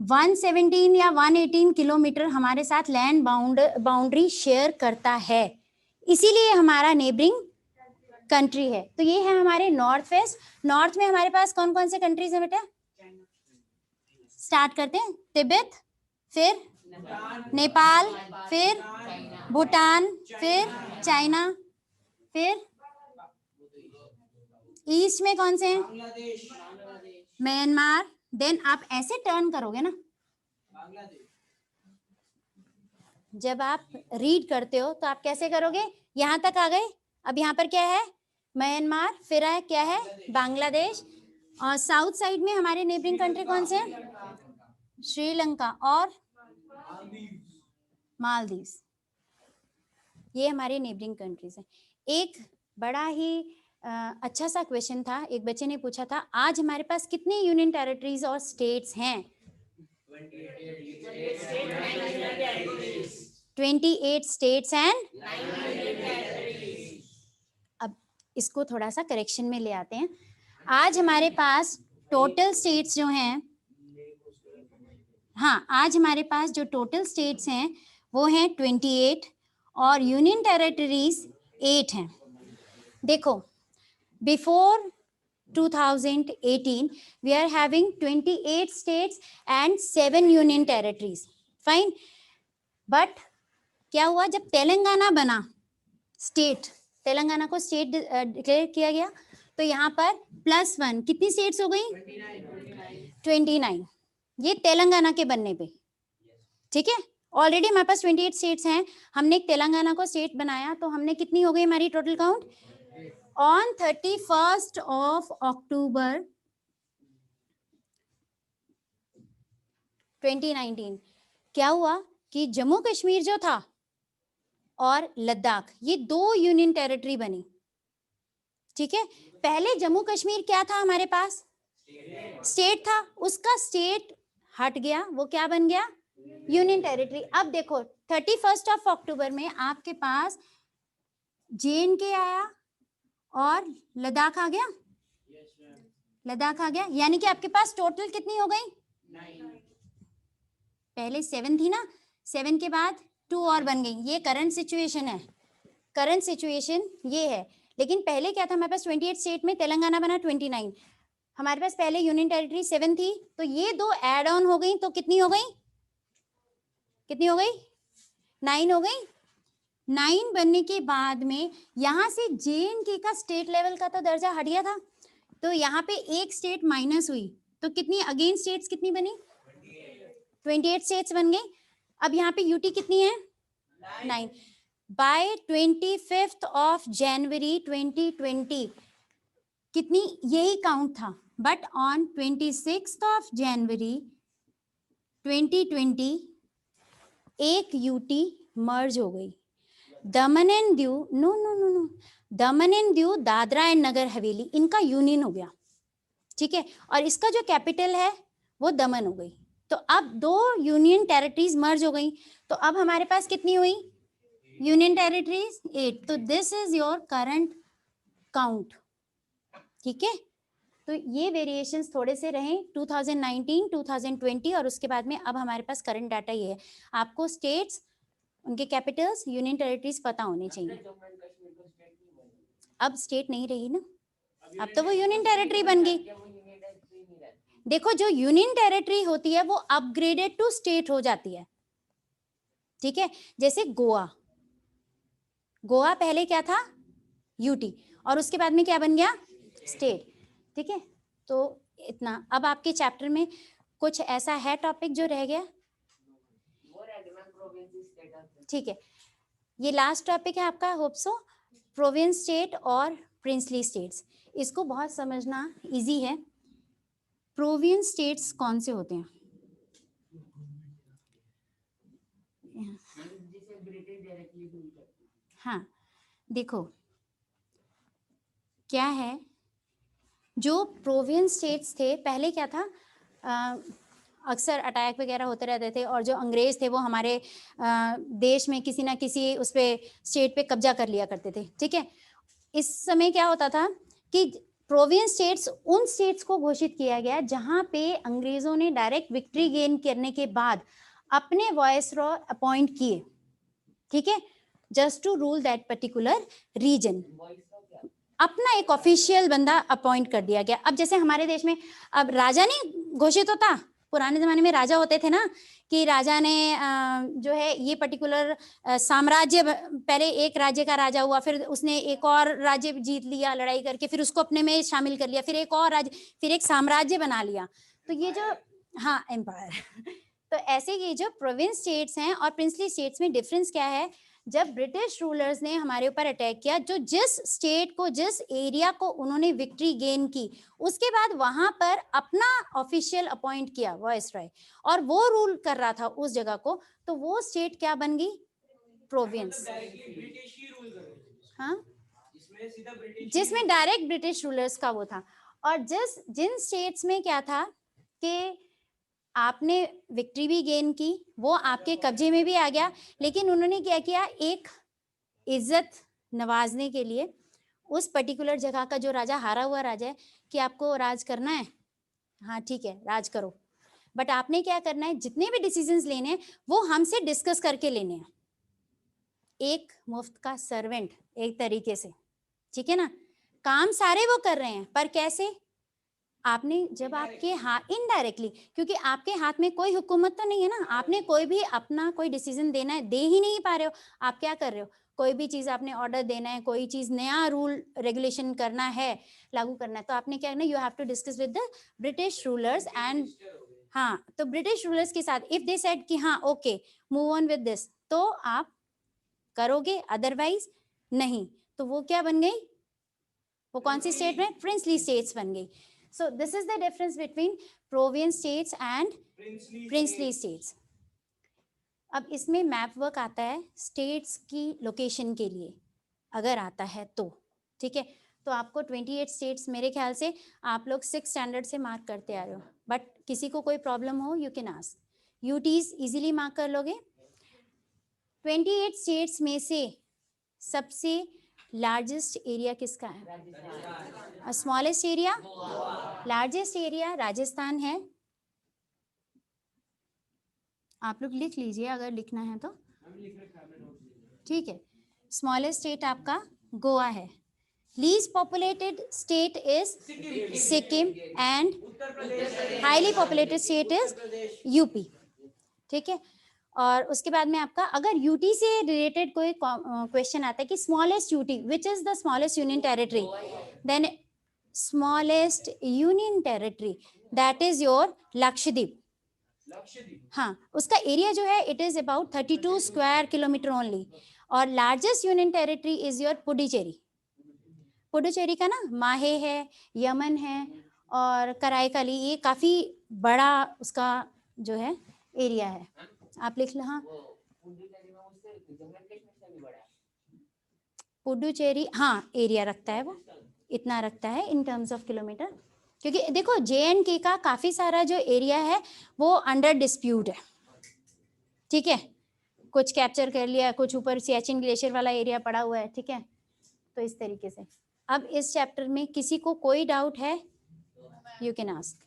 117 या 118 किलोमीटर हमारे साथ लैंड बाउंड्री शेयर करता है, इसीलिए हमारा नेबरिंग कंट्री है। तो ये है हमारे नॉर्थ वेस्ट। नॉर्थ में हमारे पास कौन कौन से कंट्रीज है बेटा, स्टार्ट करते हैं, तिब्बत, फिर नेपाल, फिर भूटान, फिर चाइना, फिर ईस्ट में कौन से हैं? बांग्लादेश, म्यांमार। देन आप ऐसे टर्न करोगे ना, बांग्लादेश, जब आप रीड करते हो तो आप कैसे करोगे? यहां तक आ गए, अब यहाँ पर क्या है? म्यांमार, फिर है क्या है? बांग्लादेश। और साउथ साइड में हमारे नेबरिंग कंट्री कौन से हैं? श्रीलंका और मालदीव्स। ये हमारे नेबरिंग कंट्रीज हैं। एक बड़ा ही अच्छा सा क्वेश्चन था, एक बच्चे ने पूछा था, आज हमारे पास कितने यूनियन टेरिटरीज और स्टेट्स हैं? 28 स्टेट्स एंड। अब इसको थोड़ा सा करेक्शन में ले आते हैं। आज हमारे पास टोटल स्टेट्स जो हैं, हाँ, आज हमारे पास जो टोटल स्टेट्स हैं वो हैं 28 और यूनियन टेरिटरीज 8 हैं। देखो, before 2018 we are having 28 states and 7 union territories, fine, but क्या हुआ जब तेलंगाना बना, स्टेट, तेलंगाना को स्टेट डिक्लेयर किया गया, तो यहाँ पर +1 कितनी स्टेट्स हो गई? 29। ये तेलंगाना के बनने पे, ठीक है। ऑलरेडी हमारे पास 28 स्टेट्स हैं, हमने एक तेलंगाना को स्टेट बनाया, तो हमने कितनी हो गई हमारी total count? On 31st of October 2019 क्या हुआ कि जम्मू कश्मीर जो था और लद्दाख, ये 2 यूनियन टेरिटरी बनी, ठीक है। पहले जम्मू कश्मीर क्या था हमारे पास? स्टेट था, उसका स्टेट हट गया, वो क्या बन गया? Union territory. अब देखो 31st of October में आपके पास JNK आया और लद्दाख आ गया, लद्दाख आ गया, यानी कि आपके पास टोटल कितनी हो गई? 9। पहले 7 थी ना, 7 के बाद 2 और बन गई। ये करंट सिचुएशन है, करंट सिचुएशन ये है। लेकिन पहले क्या था हमारे पास? 28 स्टेट में तेलंगाना बना 29, हमारे पास पहले यूनियन टेरिटरी 7 थी, तो ये 2 ऐड ऑन हो गई, तो कितनी हो गई? कितनी हो गई? 9 हो गई। 9 बनने के बाद में यहाँ से JNK का स्टेट लेवल का तो दर्जा हट गया था, तो यहाँ पे एक स्टेट माइनस हुई, तो कितनी अगेन स्टेट्स कितनी बनी? 28 स्टेट्स बन गई। अब यहाँ पे UT कितनी है? 9। बाय 25th of January 2020 कितनी? यही काउंट था, but on 26th of January 2020 एक UT मर्ज हो गई, Daman and Diu, no no no no, Daman and Diu, Dadra and Nagar Haveli, इनका यूनियन हो गया, ठीक है। और इसका जो कैपिटल है वो दमन हो गई, तो अब 2 यूनियन टेरिटरीज मर्ज हो गई, तो अब हमारे पास कितनी हुई यूनियन टेरिटरीज? 8। तो this is your current count, ठीक है। तो ये वेरिएशंस थोड़े से रहे 2019, 2020 और उसके बाद में अब हमारे पास करंट डाटा ये है। आपको स्टेट्स, उनके कैपिटल्स, यूनियन टेरिटरीज पता होने चाहिए। अब स्टेट नहीं रही ना, अब तो वो यूनियन टेरिटरी बन गई। देखो, जो यूनियन टेरिटरी होती है वो अपग्रेडेड टू स्टेट हो जाती है, ठीक है। जैसे गोवा, गोवा पहले क्या था? UT, और उसके बाद में क्या बन गया? स्टेट, ठीक है। तो इतना। अब आपके चैप्टर में कुछ ऐसा है टॉपिक जो रह गया? ठीक है, ये लास्ट टॉपिक है आपका, होप सो, प्रोविंस स्टेट और प्रिंसली स्टेट्स। इसको बहुत समझना इजी है। प्रोविंस स्टेट्स कौन से होते हैं? हाँ, देखो क्या है, जो प्रोविंस स्टेट्स थे पहले क्या था, अक्सर अटैक वगैरह होते रहते थे, और जो अंग्रेज थे वो हमारे देश में किसी ना किसी उस पे स्टेट पे कब्जा कर लिया करते थे, ठीक है। इस समय क्या होता था कि प्रोविंस स्टेट्स उन स्टेट्स को घोषित किया गया जहां पे अंग्रेजों ने डायरेक्ट विक्ट्री गेन करने के बाद अपने वॉइसरॉय अपॉइंट किए, ठीक है, just to rule that particular region. अपना एक ऑफिशियल बंदा अपॉइंट कर दिया गया। अब जैसे हमारे देश में अब राजा नहीं घोषित होता, पुराने जमाने में राजा होते थे ना, कि राजा ने जो है ये पर्टिकुलर साम्राज्य, पहले एक राज्य का राजा हुआ, फिर उसने एक और राज्य जीत लिया लड़ाई करके, फिर उसको अपने में शामिल कर लिया, फिर एक और राज्य, फिर एक साम्राज्य बना लिया। तो ये जो, हाँ, एम्पायर। तो ऐसे ये जो प्रोविंस स्टेट्स हैं और प्रिंसली स्टेट्स में डिफरेंस क्या है, जब ब्रिटिश रूलर्स ने हमारे ऊपर अटैक किया, जो जिस स्टेट को, जिस एरिया को उन्होंने विक्ट्री गेन की, उसके बाद वहां पर अपना ऑफिशियल अपॉइंट किया वायसरॉय, और वो रूल कर रहा था उस जगह को, तो वो स्टेट क्या बन गई, प्रोविंस। हाँ, जिसमें डायरेक्ट ब्रिटिश रूलर्स का वो था। और जिन स्टेट्स में क्या था कि आपने विक्ट्री भी गेन की, वो आपके कब्जे में भी आ गया, लेकिन उन्होंने क्या किया, एक इज्जत नवाजने के लिए उस पर्टिकुलर जगह का जो राजा, हारा हुआ राजा है, कि आपको राज करना है, हाँ ठीक है राज करो, बट आपने क्या करना है, जितने भी डिसीजंस लेने हैं वो हमसे डिस्कस करके लेने हैं। एक मुफ्त का सर्वेंट एक तरीके से, ठीक है ना, काम सारे वो कर रहे हैं, पर कैसे, आपने जब आपके हाथ इनडायरेक्टली, क्योंकि आपके हाथ में कोई हुकूमत तो नहीं है ना, आपने कोई भी अपना कोई डिसीजन देना है, दे ही नहीं पा रहे हो, आप क्या कर रहे हो, कोई भी चीज आपने ऑर्डर देना है, कोई चीज नया रूल रेगुलेशन करना है, लागू करना है, तो आपने क्या करना है, you have to discuss with the British rulers and, हाँ, तो ब्रिटिश रूलर्स के साथ इफ दे सेड कि हाँ okay move on with this, तो आप करोगे, अदरवाइज नहीं। तो वो क्या बन गई, वो कौन सी स्टेट में, प्रिंसली स्टेट्स बन गई। So this is the difference between province states and princely states. अब इसमें मैप वर्क आता है स्टेट्स की लोकेशन के लिए, अगर आता है तो ठीक है। तो आपको 28 स्टेट्स मेरे ख्याल से आप लोग 6 स्टैंडर्ड से मार्क करते आ रहे हो, बट किसी को कोई प्रॉब्लम हो you can ask, UTs easily mark कर लोगे। 28 स्टेट्स में से सबसे लार्जेस्ट एरिया किसका है, smallest area, largest area Rajasthan है, आप लोग लिख लीजिए अगर लिखना है तो, ठीक है। स्मॉलेस्ट स्टेट आपका गोवा है, least populated state is Sikkim and highly populated state is UP, ठीक है। और उसके बाद में आपका अगर यूटी से रिलेटेड कोई क्वेश्चन आता है कि smallest UT which is the smallest union territory, then smallest union territory that is your Lakshadweep. हाँ, उसका एरिया जो है it is about 32 square kilometre only, और largest union territory is your Puducherry. Puducherry का ना माहे है, यमन है और कराईकली, ये काफी बड़ा उसका जो है एरिया है, आप लिख लो। हाँ, पुडुचेरी हाँ एरिया रखता है, वो इतना रखता है इन टर्म्स ऑफ किलोमीटर, क्योंकि देखो JNK का काफी सारा जो एरिया है वो अंडर डिस्प्यूट है, ठीक है, कुछ कैप्चर कर लिया, कुछ ऊपर सियाचिन ग्लेशियर वाला एरिया पड़ा हुआ है, ठीक है। तो इस तरीके से अब इस चैप्टर में किसी को कोई डाउट है, यू कैन आस्क।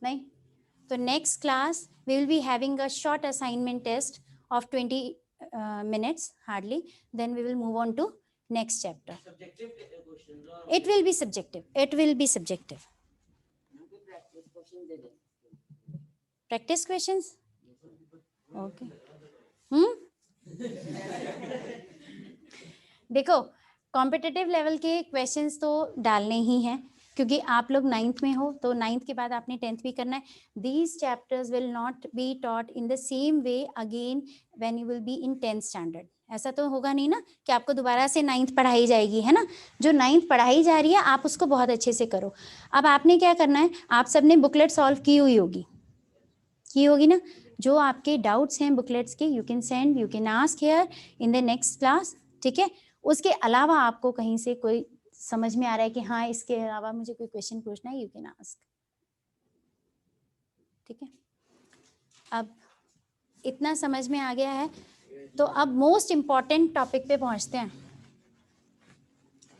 नहीं तो next class we will be having a short assignment test of 20 minutes hardly, then we will move on to next chapter. It will be subjective, it will be subjective. Practice questions, okay. देखो competitive level के questions तो डालने ही हैं, क्योंकि आप लोग 9th में हो, तो 9th के बाद आपने 10th भी करना है। These chapters will not be taught in the same way again when you will be in 10th standard. ऐसा तो होगा नहीं ना कि आपको दोबारा से 9th पढ़ाई जाएगी, है ना। जो 9th पढ़ाई जा रही है आप उसको बहुत अच्छे से करो। अब आपने क्या करना है, आप सबने बुकलेट सॉल्व की हुई होगी ना। जो आपके डाउट्स हैं बुकलेट्स के, you can send, you can ask here in the next class, ठीक है। उसके अलावा आपको कहीं से कोई समझ में आ रहा है कि हाँ इसके अलावा मुझे कोई क्वेश्चन पूछना है, यू कैन आस्क, ठीक है। अब इतना समझ में आ गया है, तो अब मोस्ट इम्पॉर्टेंट टॉपिक पे पहुंचते हैं,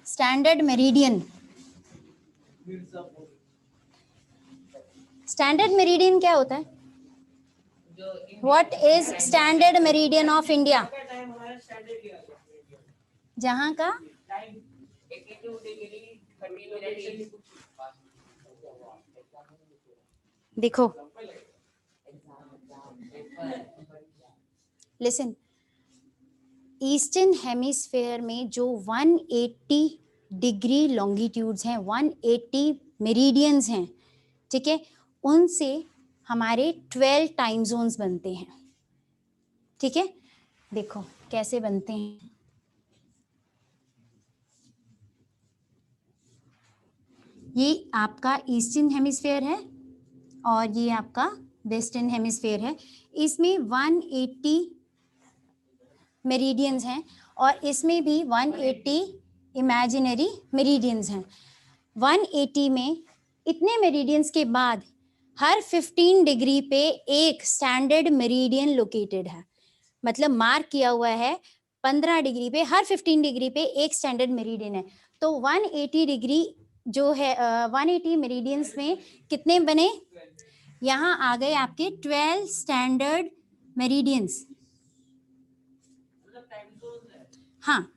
स्टैंडर्ड मेरिडियन। स्टैंडर्ड मेरिडियन क्या होता है, what is standard meridian of India, जहां का देखो, लिसन, ईस्टर्न हेमिस्फेयर में जो 180 डिग्री लॉन्गिट्यूड्स हैं, 180 मेरिडियंस हैं, ठीक है, उनसे हमारे 12 टाइम जोन्स बनते हैं, ठीक है। देखो कैसे बनते हैं, ये आपका ईस्टर्न हेमिस्फेयर है और ये आपका वेस्टर्न हेमिस्फेयर है। इसमें 180 मेरिडियंस हैं और इसमें भी 180 इमेजिनरी मेरिडियंस हैं। 180 में इतने मेरिडियंस के बाद हर 15 डिग्री पे एक स्टैंडर्ड मेरिडियन लोकेटेड है, मतलब मार्क किया हुआ है 15 डिग्री पे, हर 15 डिग्री पे एक स्टैंडर्ड मेरिडियन है। तो 180 डिग्री जो है 180 मेरिडियंस में कितने बने, यहाँ आ गए आपके 12 स्टैंडर्ड मेरिडियंस। हाँ,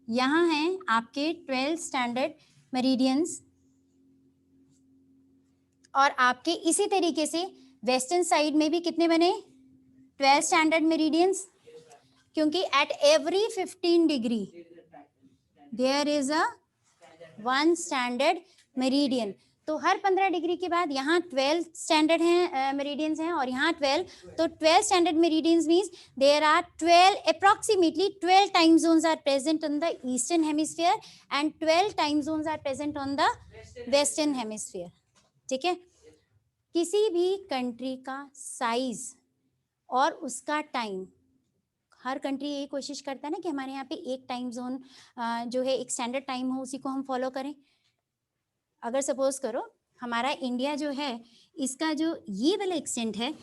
यहाँ हैं आपके 12 स्टैंडर्ड मेरिडियंस और आपके इसी तरीके से वेस्टर्न साइड में भी कितने बने, 12 स्टैंडर्ड मेरिडियंस, क्योंकि at every 15 degree there is a 1 standard meridian. तो हर 15 डिग्री के बाद यहाँ 12 स्टैंडर्ड हैं मेरिडियंस हैं और यहाँ 12, तो 12 standard meridians means there are 12 approximately 12 time zones are present on the eastern hemisphere and 12 time zones are present on the western hemisphere, ठीक है। किसी भी कंट्री का साइज और उसका टाइम, हर कंट्री यही कोशिश करता है ना कि हमारे यहाँ पे एक टाइम जोन जो है एक स्टैंडर्ड टाइम हो, उसी को हम फॉलो करें। अगर सपोज करो हमारा इंडिया जो है, इसका जो ये वाला एक्सटेंट है,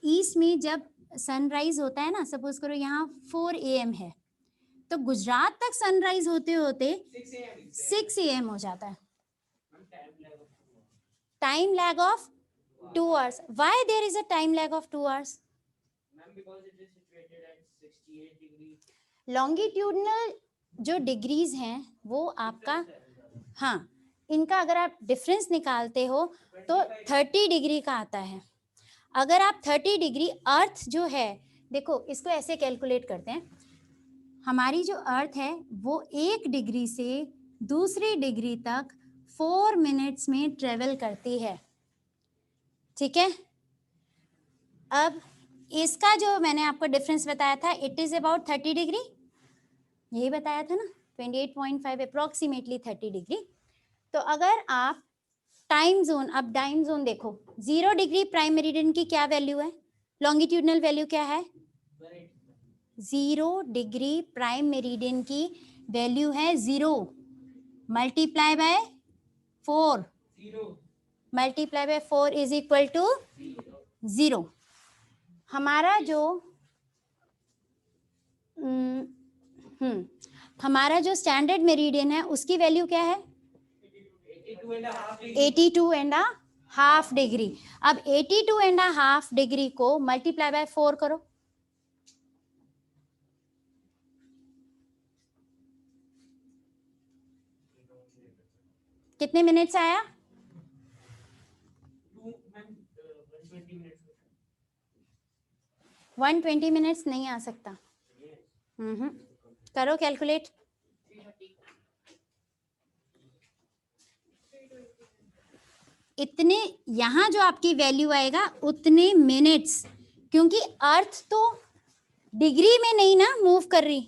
ईस्ट में जब सनराइज होता है ना, सपोज करो यहाँ 4 AM है, तो गुजरात तक सनराइज होते होते 6 AM हो जाता है। Time lag of 2 hours. Why there is a time lag of 2 hours? Because it is situated at 68 degree. Longitudinal जो डिग्रीज हैं वो आपका, हाँ, इनका अगर आप डिफरेंस निकालते हो तो 30 डिग्री का आता है। अगर आप 30 डिग्री, अर्थ जो है, देखो इसको ऐसे कैलकुलेट करते हैं, हमारी जो अर्थ है वो 1 डिग्री से दूसरी डिग्री तक 4 मिनट्स में ट्रेवल करती है, ठीक है। अब इसका जो मैंने आपको डिफरेंस बताया था, इट इज अबाउट 30 डिग्री, यही बताया था ना, 28.5 अप्रोक्सीमेटली 30 डिग्री। तो अगर आप टाइम जोन, अब टाइम जोन देखो, 0 डिग्री प्राइम मेरिडियन की क्या वैल्यू है, लॉन्गिट्यूडनल वैल्यू क्या है, 0 डिग्री प्राइम मेरिडियन की वैल्यू है 0 multiply by 4, multiply by 4 is equal to 0। हमारा जो हमारा जो स्टैंडर्ड मेरिडियन है उसकी वैल्यू क्या है, 82.5 डिग्री। अब 82.5 डिग्री को मल्टीप्लाई बाय 4 करो, कितने मिनट्स आया, 120 मिनट्स नहीं आ सकता। करो कैलकुलेट, इतने यहाँ जो आपकी वैल्यू आएगा उतने मिनट्स, क्योंकि अर्थ तो डिग्री में नहीं ना मूव कर रही,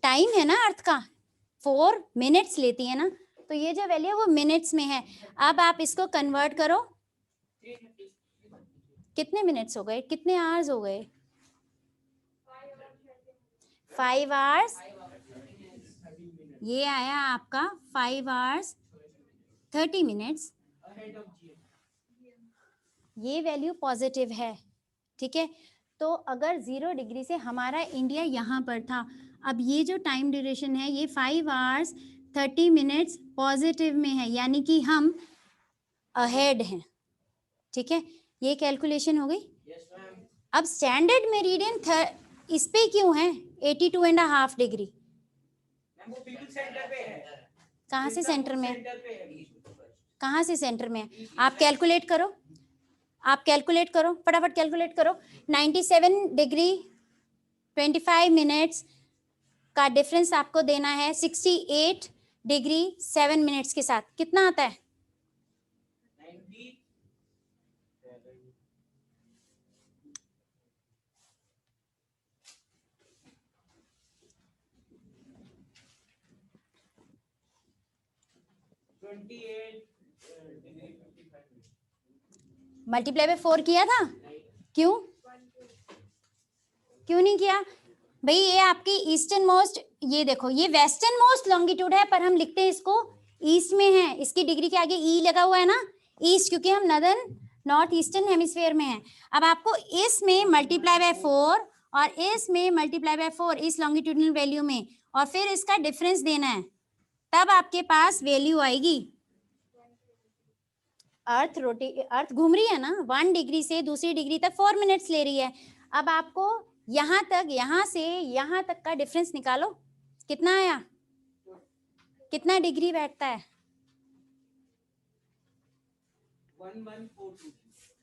टाइम है ना अर्थ का, 4 मिनट्स लेती है ना, तो ये जो वैल्यू है वो मिनट्स में है। अब आप इसको कन्वर्ट करो, कितने मिनट्स हो गए, कितने आवर्स हो गए, 5 hours, ये आया आपका 5 hours 30 minutes, ये वैल्यू पॉजिटिव है, ठीक है। तो अगर 0 डिग्री से हमारा इंडिया यहाँ पर था, अब ये जो टाइम ड्यूरेशन है ये 5 hours 30 minutes पॉजिटिव में है, यानी कि हम अहेड हैं, ठीक है। ये कैलकुलेशन हो गई। अब स्टैंडर्ड मेरिडियन इस पे क्यों है 82.5 डिग्री, कहाँ से सेंटर में, कहाँ से सेंटर में है? आप कैलकुलेट करो, आप कैलकुलेट करो, फटाफट कैलकुलेट करो। 97 डिग्री 25 मिनट्स का डिफरेंस आपको देना है 68 डिग्री 7 मिनट्स के साथ। कितना आता है? 28 मल्टीप्लाई बाय 4 किया था? क्यों क्यों नहीं किया भाई? ये आपकी ईस्टर्न मोस्ट, ये देखो ये वेस्टर्न मोस्ट लॉन्गिट्यूड है, पर हम लिखते हैं इसको ईस्ट में है। इसकी डिग्री के आगे ई लगा हुआ है ना, ईस्ट, क्योंकि हम नॉर्दर्न नॉर्थ ईस्टर्न हेमिस्फीयर में है। अब आपको इसमें मल्टीप्लाई बाय 4 और इसमें मल्टीप्लाई बाय 4 इस लॉन्गिट्यूडनल वैल्यू में, और फिर इसका डिफरेंस देना है, तब आपके पास वैल्यू आएगी। अर्थ घूम रही है ना 1 डिग्री से दूसरी डिग्री तक 4 मिनट्स ले रही है। अब आपको यहां तक, यहां से यहां तक का डिफरेंस निकालो, कितना आया? कितना डिग्री बैठता है? 1142।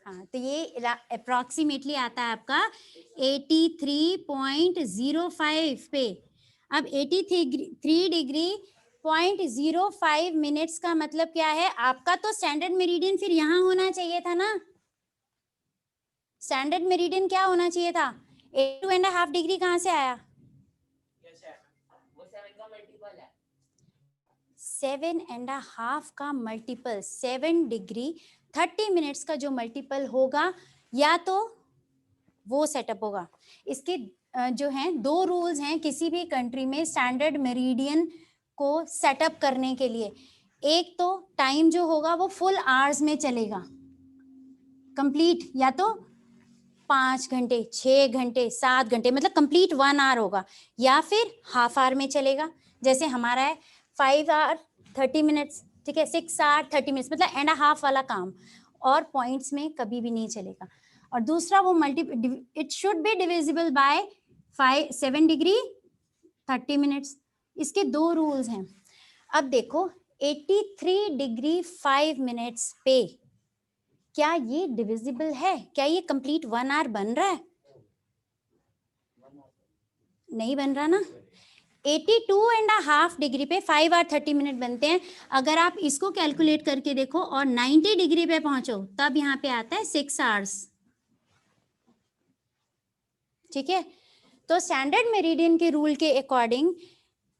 हाँ, तो ये अप्रोक्सीमेटली आता है आपका 83.05 पे। अब 83 डिग्री 0.05 मिनट्स का मतलब क्या है? आपका तो स्टैंडर्ड मेरिडियन फिर यहाँ होना चाहिए था ना। स्टैंडर्ड मेरिडियन क्या होना चाहिए था? 82.5 डिग्री कहाँ से आया? 7.5 का मल्टीपल 7 डिग्री 30 मिनट्स का जो मल्टीपल होगा, या तो वो सेटअप होगा। इसके जो हैं 2 रूल्स हैं किसी भी कंट्री में स्टैंडर्ड मेरिडियन को सेटअप करने के लिए। एक तो टाइम जो होगा वो फुल आवर्स में चलेगा, कंप्लीट, या तो 5 घंटे 6 घंटे 7 घंटे, मतलब कंप्लीट 1 आवर होगा, या फिर हाफ आवर में चलेगा। जैसे हमारा है 5 आवर 30 मिनट्स, ठीक है, 6 आवर 30 मिनट्स, मतलब एंड हाफ वाला काम, और पॉइंट्स में कभी भी नहीं चलेगा। और दूसरा वो it should be divisible by 7 degree 30 minutes. इसके 2 रूल्स हैं। अब देखो 83 डिग्री 5 मिनट्स पे क्या ये डिविजिबल है? क्या ये कंप्लीट 1 आवर बन रहा है? नहीं बन रहा ना। 82.5 डिग्री पे 5 आवर 30 मिनट बनते हैं। अगर आप इसको कैलकुलेट करके देखो और 90 डिग्री पे पहुंचो, तब यहाँ पे आता है 6 आवर्स। ठीक है, तो स्टैंडर्ड मेरिडियन के रूल के अकॉर्डिंग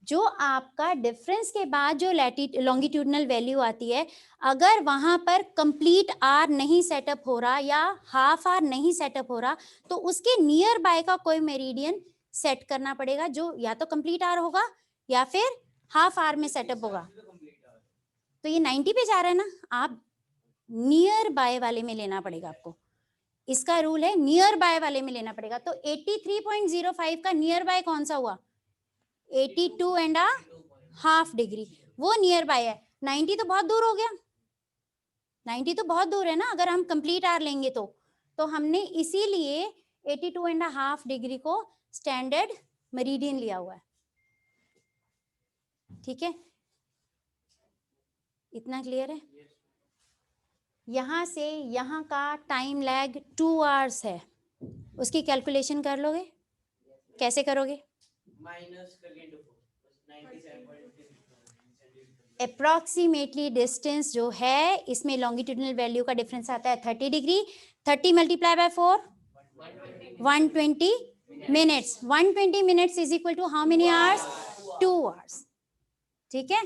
जो आपका डिफरेंस के बाद जो लॉन्गिट्यूडनल वैल्यू आती है, अगर वहां पर कंप्लीट आर नहीं सेटअप हो रहा या हाफ आर नहीं सेटअप हो रहा, तो उसके नियर बाय का कोई मेरिडियन सेट करना पड़ेगा, जो या तो कंप्लीट आर होगा या फिर हाफ आर में सेटअप होगा। तो ये 90 पे जा रहा है ना, आप नियर बाय वाले में लेना पड़ेगा आपको। इसका रूल है नियर बाय वाले में लेना पड़ेगा। तो 83.05 का नियर बाय कौन सा हुआ? 82.5 डिग्री, वो नियर बाय है। 90 तो बहुत दूर हो गया, 90 तो बहुत दूर है ना, अगर हम कंप्लीट आर लेंगे तो हमने इसीलिए 82.5 डिग्री को स्टैंडर्ड मेरिडियन लिया हुआ है। ठीक है, इतना क्लियर है? यहां से यहां का टाइम लैग 2 आवर्स है, उसकी कैलकुलेशन कर लोगे? कैसे करोगे? माइनस करके अप्रोक्सीमेटली डिस्टेंस जो है, इसमें लॉन्गिट्यूडनल वैल्यू का डिफरेंस आता है 30 degree. 30 multiply by 4 120 minutes. 120 minutes is equal to how many hours? 2 hours. ठीक है,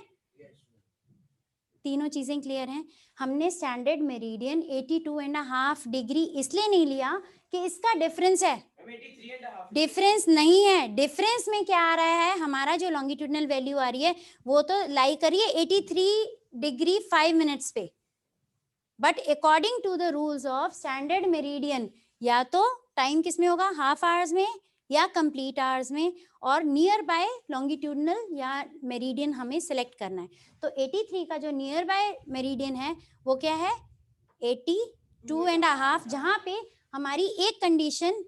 तीनों चीजें क्लियर हैं। हमने स्टैंडर्ड मेरिडियन 82.5 डिग्री इसलिए नहीं लिया कि इसका डिफरेंस है, डिफरेंस नहीं है। डिफरेंस में क्या आ रहा है? हमारा जो लॉन्गिट्यूडनल वैल्यू आ रही है वो तो लाई करिए 83 डिग्री 5 मिनट्स पे, but according to the rules of standard meridian या तो टाइम किस में होगा? हाफ आवर्स में या कंप्लीट आवर्स में, और नियर बाय लॉन्गिट्यूडनल या मेरिडियन हमें सिलेक्ट करना है। तो 83 का जो नियर बाय मेरिडियन है वो क्या है? 82.5, जहां पे हमारी एक कंडीशन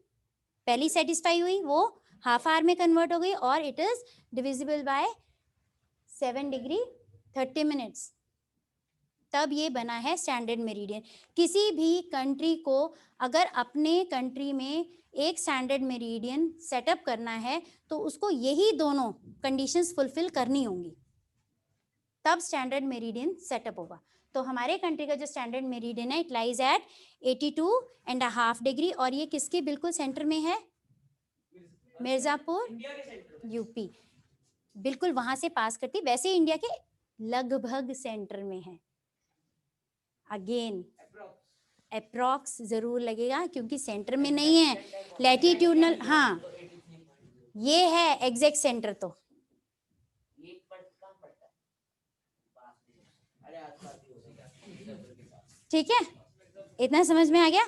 पहली सेटिस्फाई हुई, वो हाफ आवर में कन्वर्ट हो गई, और it is divisible by 7 degree 30 minutes. तब ये बना है स्टैंडर्ड मेरिडियन। किसी भी कंट्री को अगर अपने कंट्री में एक स्टैंडर्ड मेरिडियन सेटअप करना है तो उसको यही दोनों कंडीशंस फुलफिल करनी होंगी, तब स्टैंडर्ड मेरिडियन सेटअप होगा। तो हमारे कंट्री का जो स्टैंडर्ड मेरिडियन है इट लाइज एट 82.5 डिग्री, और ये किसके बिल्कुल सेंटर में है? मिर्जापुर, यूपी, बिल्कुल वहां से पास करती, वैसे इंडिया के लगभग सेंटर में है। अगेन अप्रॉक्स जरूर लगेगा क्योंकि सेंटर में नहीं है, लैटिट्यूडनल, हाँ ये है एग्जैक्ट सेंटर। तो ठीक है, इतना समझ में आ गया?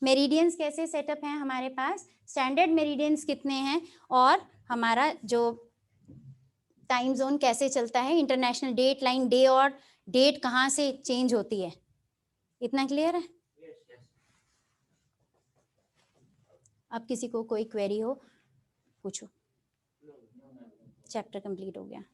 मेरिडियंस कैसे सेटअप हैं हमारे पास, स्टैंडर्ड मेरिडियंस कितने हैं, और हमारा जो टाइम जोन कैसे चलता है, इंटरनेशनल डेट लाइन, डे और डेट कहाँ से चेंज होती है, इतना क्लियर है? अब किसी को कोई क्वेरी हो पूछो, चैप्टर कंप्लीट हो गया।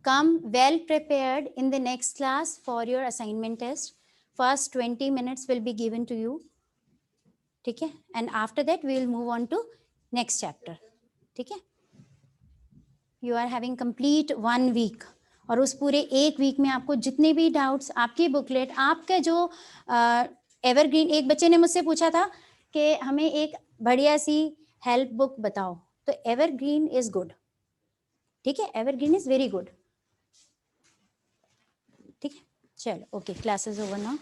Come well prepared in the next class for your assignment test. First 20 minutes will be given to you. ठीक है, and after that we will move on to next chapter. ठीक है, you are having complete 1 week, और उस पूरे 1 week में आपको जितने भी डाउट्स, आपकी बुकलेट, आपका जो एवरग्रीन, एक बच्चे ने मुझसे पूछा था कि हमें एक बढ़िया सी हेल्प बुक बताओ, तो एवरग्रीन इज गुड। ठीक है, एवरग्रीन इज वेरी गुड। ठीक है, चलो ओके, क्लासेस ओवर नाउ।